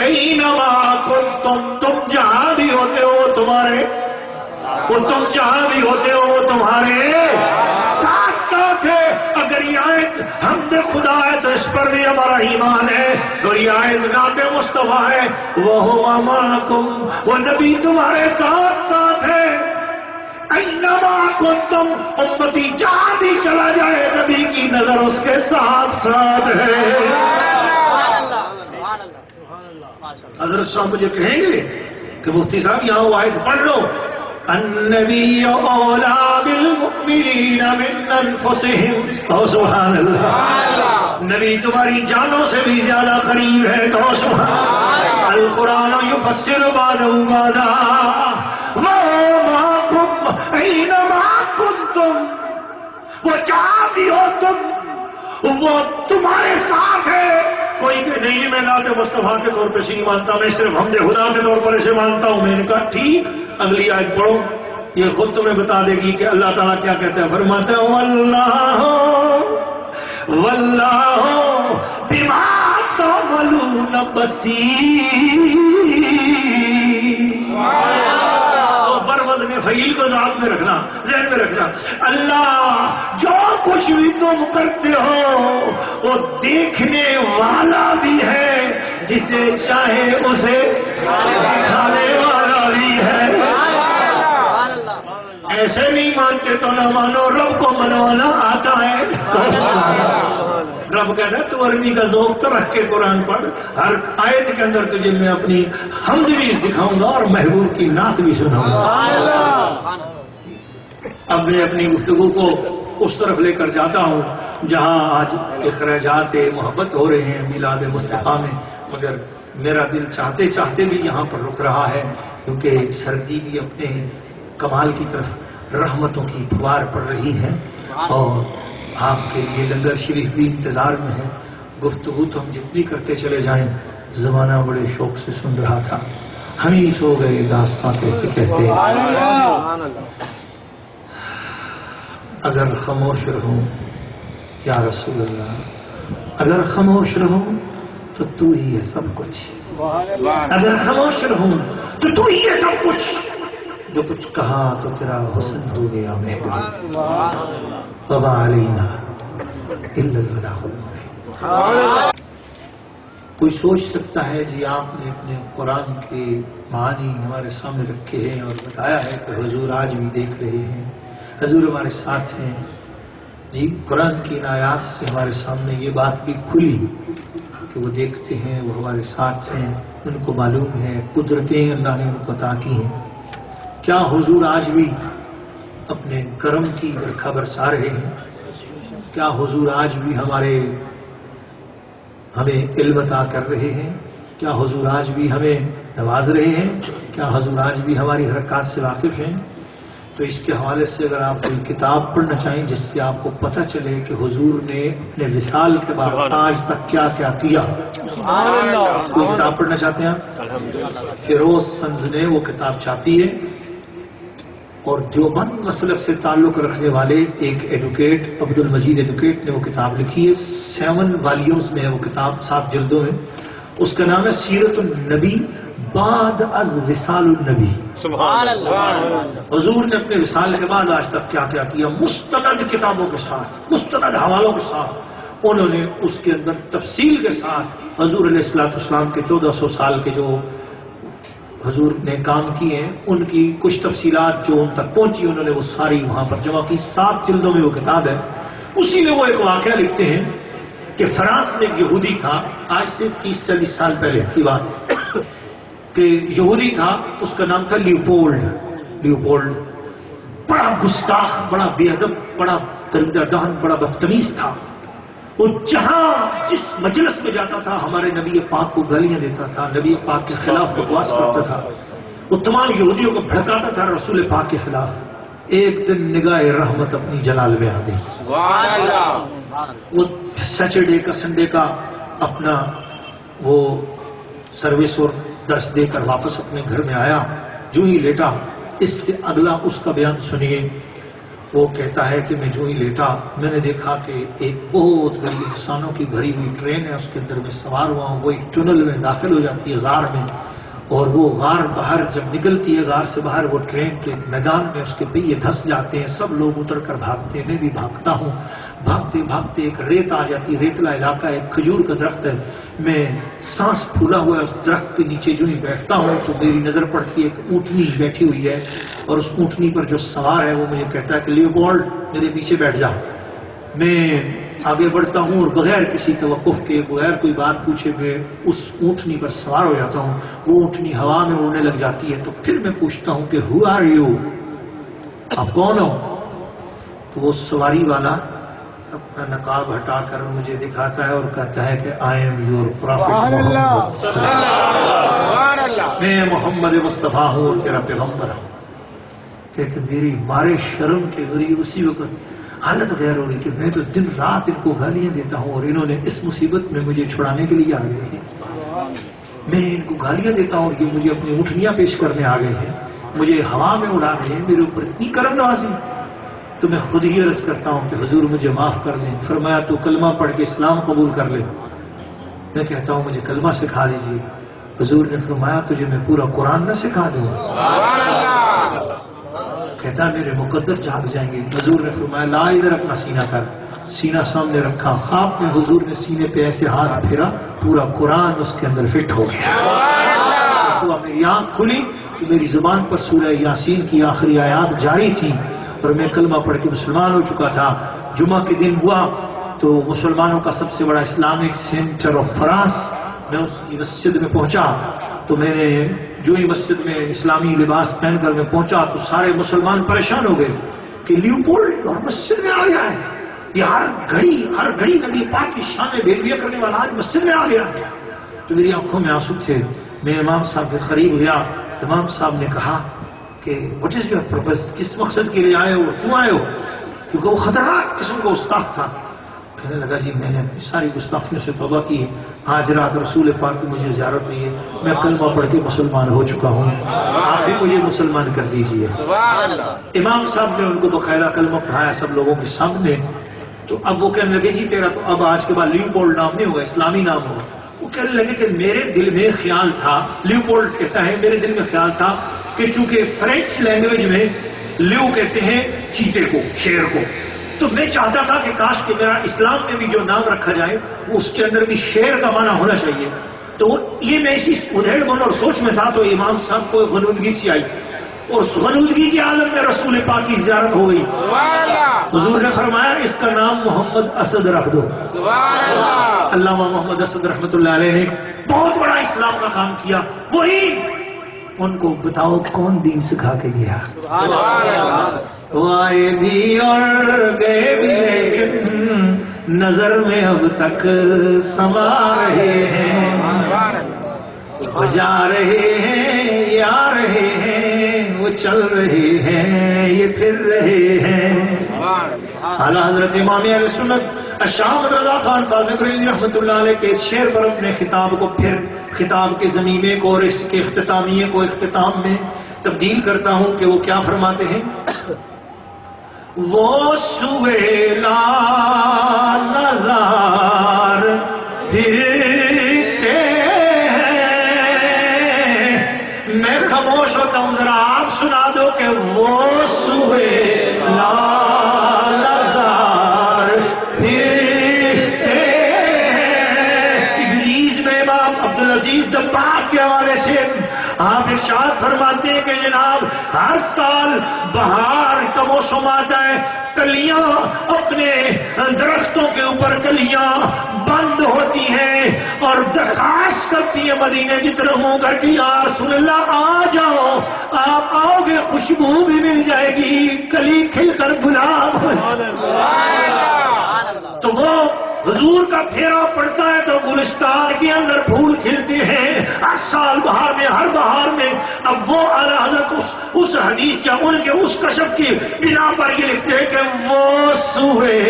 اَيْنَمَا كُنتُمْ، تم جہاں بھی ہوتے ہو تمہارے، وہ تم جہاں بھی ہوتے ہو وہ تمہارے ساتھ ساتھ ہے. اگر یہ آیت حمد خدا ہے تو اس پر بھی ہمارا ایمان ہے، اور یہ آیت نعت مصطفیٰ ہے وَهُوَ مَعَكُمْ، وہ نبی تمہارے ساتھ ساتھ ہے. اَيْنَمَا كُنتُمْ، امتی جہاں بھی چلا جائے نبی کی نظر اس کے ساتھ ساتھ ہے. حضرت صاحب مجھے کہیں گے کہ مفتی صاحب یہاں وہ آیت پڑھ لو النبی اولا بالمؤمنین من انفسہم. سبحان اللہ، نبی تمہاری جانوں سے بھی زیادہ قریب ہے. تو سبحان القرآن یفسر بعضہ بعضا وَمَعَكُمْ أَيْنَمَا كُنتُمْ، وہ جہاں بھی ہو تم وہ تمہارے ساتھ ہے. کوئی کہ نہیں میں نعت مصطفیٰ کے طور پہ نہیں مانتا، میں صرف حمد خدا کے طور پر اسے مانتا ہوں. میں نے کہا ٹھیک، اگلی آیت پڑھو، یہ خود تمہیں بتا دے گی کہ اللہ تعالیٰ کیا کہتا ہے. فرماتا ہے واللہ بما تعملون بصیر. بروزن فعیل کو ذات میں رکھنا، ذہن میں رکھنا. اللہ جو کچھ بھی تم کرتے ہو وہ دیکھنے والا بھی ہے، جسے چاہے اسے دکھانے والا بھی ہے. ایسے نہیں مانتے تو نہ مانو، رب کو منوانا آتا ہے. رب کہتا ہے تو عربی کا ذوق تو رکھ کے قرآن پڑھ، ہر آیت کے اندر تجھے میں اپنی حمد بھی دکھاؤں گا اور محبوب کی نعت بھی سناؤں گا. اب میں اپنی گفتگو کو اس طرف لے کر جاتا ہوں جہاں آج اخراجات محبت ہو رہے ہیں میلاد مصطفیٰ میں، مگر میرا دل چاہتے چاہتے بھی یہاں پر رک رہا ہے کیونکہ سردی بھی اپنے کمال کی طرف رحمتوں کی پھوار پڑ رہی ہے اور آپ کے لیے لنگر شریف بھی انتظار میں ہے. گفتگو تو ہم جتنی کرتے چلے جائیں، زمانہ بڑے شوق سے سن رہا تھا. ہم ہی سو گئے داستان کہتے کہتے. اگر خاموش رہوں یا رسول اللہ، اگر خاموش رہوں تو تو ہی ہے سب کچھ. اگر خاموش رہوں تو تو ہی ہے سب کچھ. جو کچھ کہا تو تیرا حسن ہو گیا محبوب. وما علینا الا البلاغ. کوئی سوچ سکتا ہے جی آپ نے اپنے قرآن کے معانی ہمارے سامنے رکھے ہیں اور بتایا ہے کہ حضور آج بھی دیکھ رہے ہیں، حضور ہمارے ساتھ ہیں. جی قرآن کی ان آیات سے ہمارے سامنے یہ بات بھی کھلی کہ وہ دیکھتے ہیں، وہ ہمارے ساتھ ہیں، ان کو معلوم ہے قدرتیں اللہ نے ان کو عطا کی ہیں. کیا حضور آج بھی اپنے کرم کی برکھا برسا رہے ہیں. کیا حضور آج بھی ہمیں علم عطا کر رہے ہیں؟ کیا حضور آج بھی ہمیں نواز رہے ہیں؟ کیا حضور آج بھی ہماری حرکات سے واقف ہیں؟ تو اس کے حوالے سے اگر آپ کوئی کتاب پڑھنا چاہیں جس سے آپ کو پتہ چلے کہ حضور نے اپنے وصال کے بعد آج تک کیا کیا کیا، کوئی کتاب پڑھنا چاہتے ہیں آپ؟ فیروز سنز نے وہ کتاب چھاپی ہے، اور دیوبند مسلک سے تعلق رکھنے والے ایک ایڈوکیٹ عبد المجید ایڈوکیٹ نے وہ کتاب لکھی ہے. 7 والیومز میں ہے وہ کتاب، 7 جلدوں میں. اس کا نام ہے سیرت النبی بعد از وصال النبی. سبحان اللہ. حضور نے اپنے وصال کے بعد آج تک کیا کیا کیا، مستند کتابوں کے ساتھ، مستند حوالوں کے ساتھ انہوں نے اس کے اندر تفصیل کے ساتھ حضور علیہ السلام کے 1400 سال کے جو حضور نے کام کیے ہیں ان کی کچھ تفصیلات جو ان تک پہنچی انہوں نے وہ ساری وہاں پر جمع کی. 7 جلدوں میں وہ کتاب ہے. اسی میں وہ ایک واقعہ لکھتے ہیں کہ فرانس میں ایک یہودی تھا، آج سے 30-40 سال پہلے کی بات کہ یہودی تھا، اس کا نام تھا لیوپولڈ. بڑا گستاخ، بڑا بے ادب، بڑا درندہ دہن، بڑا بدتمیز تھا. وہ جہاں جس مجلس میں جاتا تھا ہمارے نبی پاک کو گالیاں دیتا تھا، نبی پاک کے خلاف بکواس کرتا تھا، وہ تمام یہودیوں کو بھڑکاتا تھا رسول پاک کے خلاف. ایک دن نگاہ رحمت اپنی جلال میں آ گئی. وہ سیٹرڈے کا سنڈے کا اپنا وہ سروس اور درس دے کر واپس اپنے گھر میں آیا. جو ہی لیٹا، اس سے اگلا اس کا بیان سنیے. وہ کہتا ہے کہ میں جو ہی لیٹا میں نے دیکھا کہ ایک بہت بڑی انسانوں کی بھری ہوئی ٹرین ہے، اس کے اندر میں سوار ہوا ہوں. وہ ایک ٹنل میں داخل ہو جاتی ہے غار میں، اور وہ غار باہر جب نکلتی ہے غار سے باہر وہ ٹرین کے میدان میں اس کے پہیے دھس جاتے ہیں. سب لوگ اتر کر بھاگتے ہیں، میں بھی بھاگتا ہوں. بھاگتے بھاگتے ایک ریت آ جاتی ہے، ریتلا علاقہ ہے، ایک کھجور کا درخت ہے. میں سانس پھولا ہوا اس درخت کے نیچے جو ہی بیٹھتا ہوں تو میری نظر پڑتی ہے ایک اونٹنی بیٹھی ہوئی ہے، اور اس اونٹنی پر جو سوار ہے وہ مجھے کہتا ہے کہ لیوپولڈ میرے پیچھے بیٹھ جا. میں آگے بڑھتا ہوں اور بغیر کسی توقف کے، بغیر کوئی بات پوچھے میں اس اونٹنی پر سوار ہو جاتا ہوں. وہ اونٹنی ہوا میں اڑنے لگ جاتی ہے. تو پھر میں پوچھتا ہوں کہ ہو آر یو، آپ کون ہو؟ تو وہ سواری والا اپنا نقاب ہٹا کر مجھے دکھاتا ہے اور کہتا ہے کہ آئی ایم یور پرافٹ، میں محمد مصطفیٰ ہوں اور تیرا پیغمبر ہوں. کہ میری مارے شرم کے میری اسی وقت حالت غیر ہو رہی کہ میں تو دن رات ان کو گالیاں دیتا ہوں اور انہوں نے اس مصیبت میں مجھے چھڑانے کے لیے آ گئے ہیں. میں ان کو گالیاں دیتا ہوں اور یہ مجھے اپنی اونٹنیاں پیش کرنے آ گئے ہیں، مجھے ہوا میں اڑا رہے ہیں، میرے اوپر اتنی کرم نوازی. تو میں خود ہی عرض کرتا ہوں کہ حضور مجھے معاف کر دیں. فرمایا تو کلمہ پڑھ کے اسلام قبول کر لے. میں کہتا ہوں مجھے کلمہ سکھا دیجیے. حضور نے فرمایا تجھے میں پورا قرآن نہ سکھا دوں؟ کہتا میرے مقدر جاگ جائیں گے. حضور نے فرمایا لا ادھر اپنا سینہ کر. سینہ سامنے رکھا، خواب میں حضور نے سینے پہ ایسے ہاتھ پھیرا، پورا قرآن اس کے اندر فٹ ہو گیا. میری آنکھ کھلی تو میری زبان پر سورہ یاسین کی آخری آیات جاری تھی اور میں کلمہ پڑھ کے مسلمان ہو چکا تھا. جمعہ کے دن ہوا تو مسلمانوں کا سب سے بڑا اسلامک سینٹر آف فرانس، میں اس کی مسجد میں پہنچا تو میں نے جو ہی مسجد میں اسلامی لباس پہن کر میں پہنچا تو سارے مسلمان پریشان ہو گئے کہ لیوپولڈ اور مسجد میں آ گیا ہے. یہ ہر گھڑی نبی پاک کی شان میں بےدبی کرنے والا آج مسجد میں آ گیا. تو میری آنکھوں میں آنسو تھے. میں امام صاحب کے قریب گیا. امام صاحب نے کہا کہ واٹ از یور پرپز، کس مقصد کے لیے آئے ہو، کیوں آئے ہو؟ کیونکہ وہ خطرناک قسم کا استاد تھا. کہنے لگا جی میں نے اپنی ساری گستاخیوں سے توبہ کی ہے، آج رات رسول پاک کی مجھے زیارت ہوئی ہے، میں کلمہ پڑھ کے مسلمان ہو چکا ہوں، آپ بھی مجھے مسلمان کر دیجیے. امام صاحب نے ان کو باقاعدہ کلمہ پڑھایا سب لوگوں کے سامنے. تو اب وہ کہنے لگے جی تیرا تو اب آج کے بعد لیوپولڈ نام نہیں ہوگا، اسلامی نام ہوگا. وہ کہنے لگے کہ میرے دل میں خیال تھا، لیوپولڈ کہتا ہے میرے دل میں خیال تھا کہ چونکہ فرینچ لینگویج میں لیو کہتے ہیں چیتے کو، شیر کو، تو میں چاہتا تھا کہ کاش کہ میرا اسلام میں بھی جو نام رکھا جائے وہ اس کے اندر بھی شیر کا معنی ہونا چاہیے. تو یہ میں اسی ادھیڑ بن اور سوچ میں تھا تو امام صاحب کو غنودگی سی آئی اور غنودگی کے عالم میں رسول پاک کی زیارت ہو گئی. حضور نے فرمایا اس کا نام محمد اسد رکھ دو. علامہ محمد اسد رحمۃ اللہ علیہ نے بہت بڑا اسلام کا کام کیا. وہی ان کو بتاؤ کون دین سکھا کے گیا؟ وہ آئے بھی اور گئے بھی لیکن نظر میں اب تک سما رہے ہیں، وہ جا رہے ہیں یہ آ رہے ہیں، وہ چل رہے ہیں یہ پھر رہے ہیں۔ اعلیٰ حضرت امام اہل سنت الشام رضا خان کاظم بریلوی رحمۃ اللہ علیہ کے اس شعر پر اپنے خطاب کو پھر خطاب کے ضمیمے کو اور اس کے اختتامیے کو اختتام میں تبدیل کرتا ہوں کہ وہ کیا فرماتے ہیں؟ وہ سویلا نظار پھرتے ہیں، میں خاموش ہوتا ہوں، ذرا آپ سنا دو کہ وہ سویلا نظار پھرتے ہیں۔ ابلیس میں امام عبدالعزیز دباغ کے حوالے سے آپ ارشاد فرماتے ہیں کہ جناب ہر سال بہار کا موسم آتا ہے، کلیاں اپنے درختوں کے اوپر کلیاں بند ہوتی ہیں اور درخواست کرتی ہیں مدینے کی طرف ہو کر کہ یا رسول اللہ آ جاؤ، آپ آؤ گے خوشبو بھی مل جائے گی، کلی کھل کر گلاب ہو جائے گا۔ تو وہ حضور کا پھیرا پڑتا ہے تو گلستان کے اندر پھول کھلتے ہیں ہر سال بہار میں، ہر بہار میں۔ اب وہ اعلیٰ حضرت اس حدیث یا ان کے اس کشف کی بنا پر یہ لکھتے ہیں کہ وہ سوئے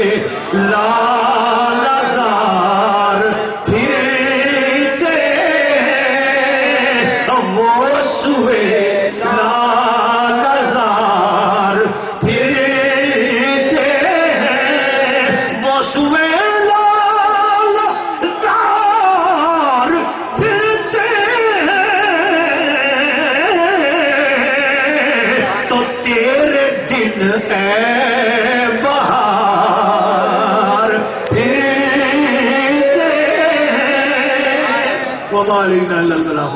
لال زار پھرتے ہیں، وہ سوئے لال زار پھرتے ہیں، وہ سوئے اے بہار پھرتے ہیں، وما علینا الا البلاغ۔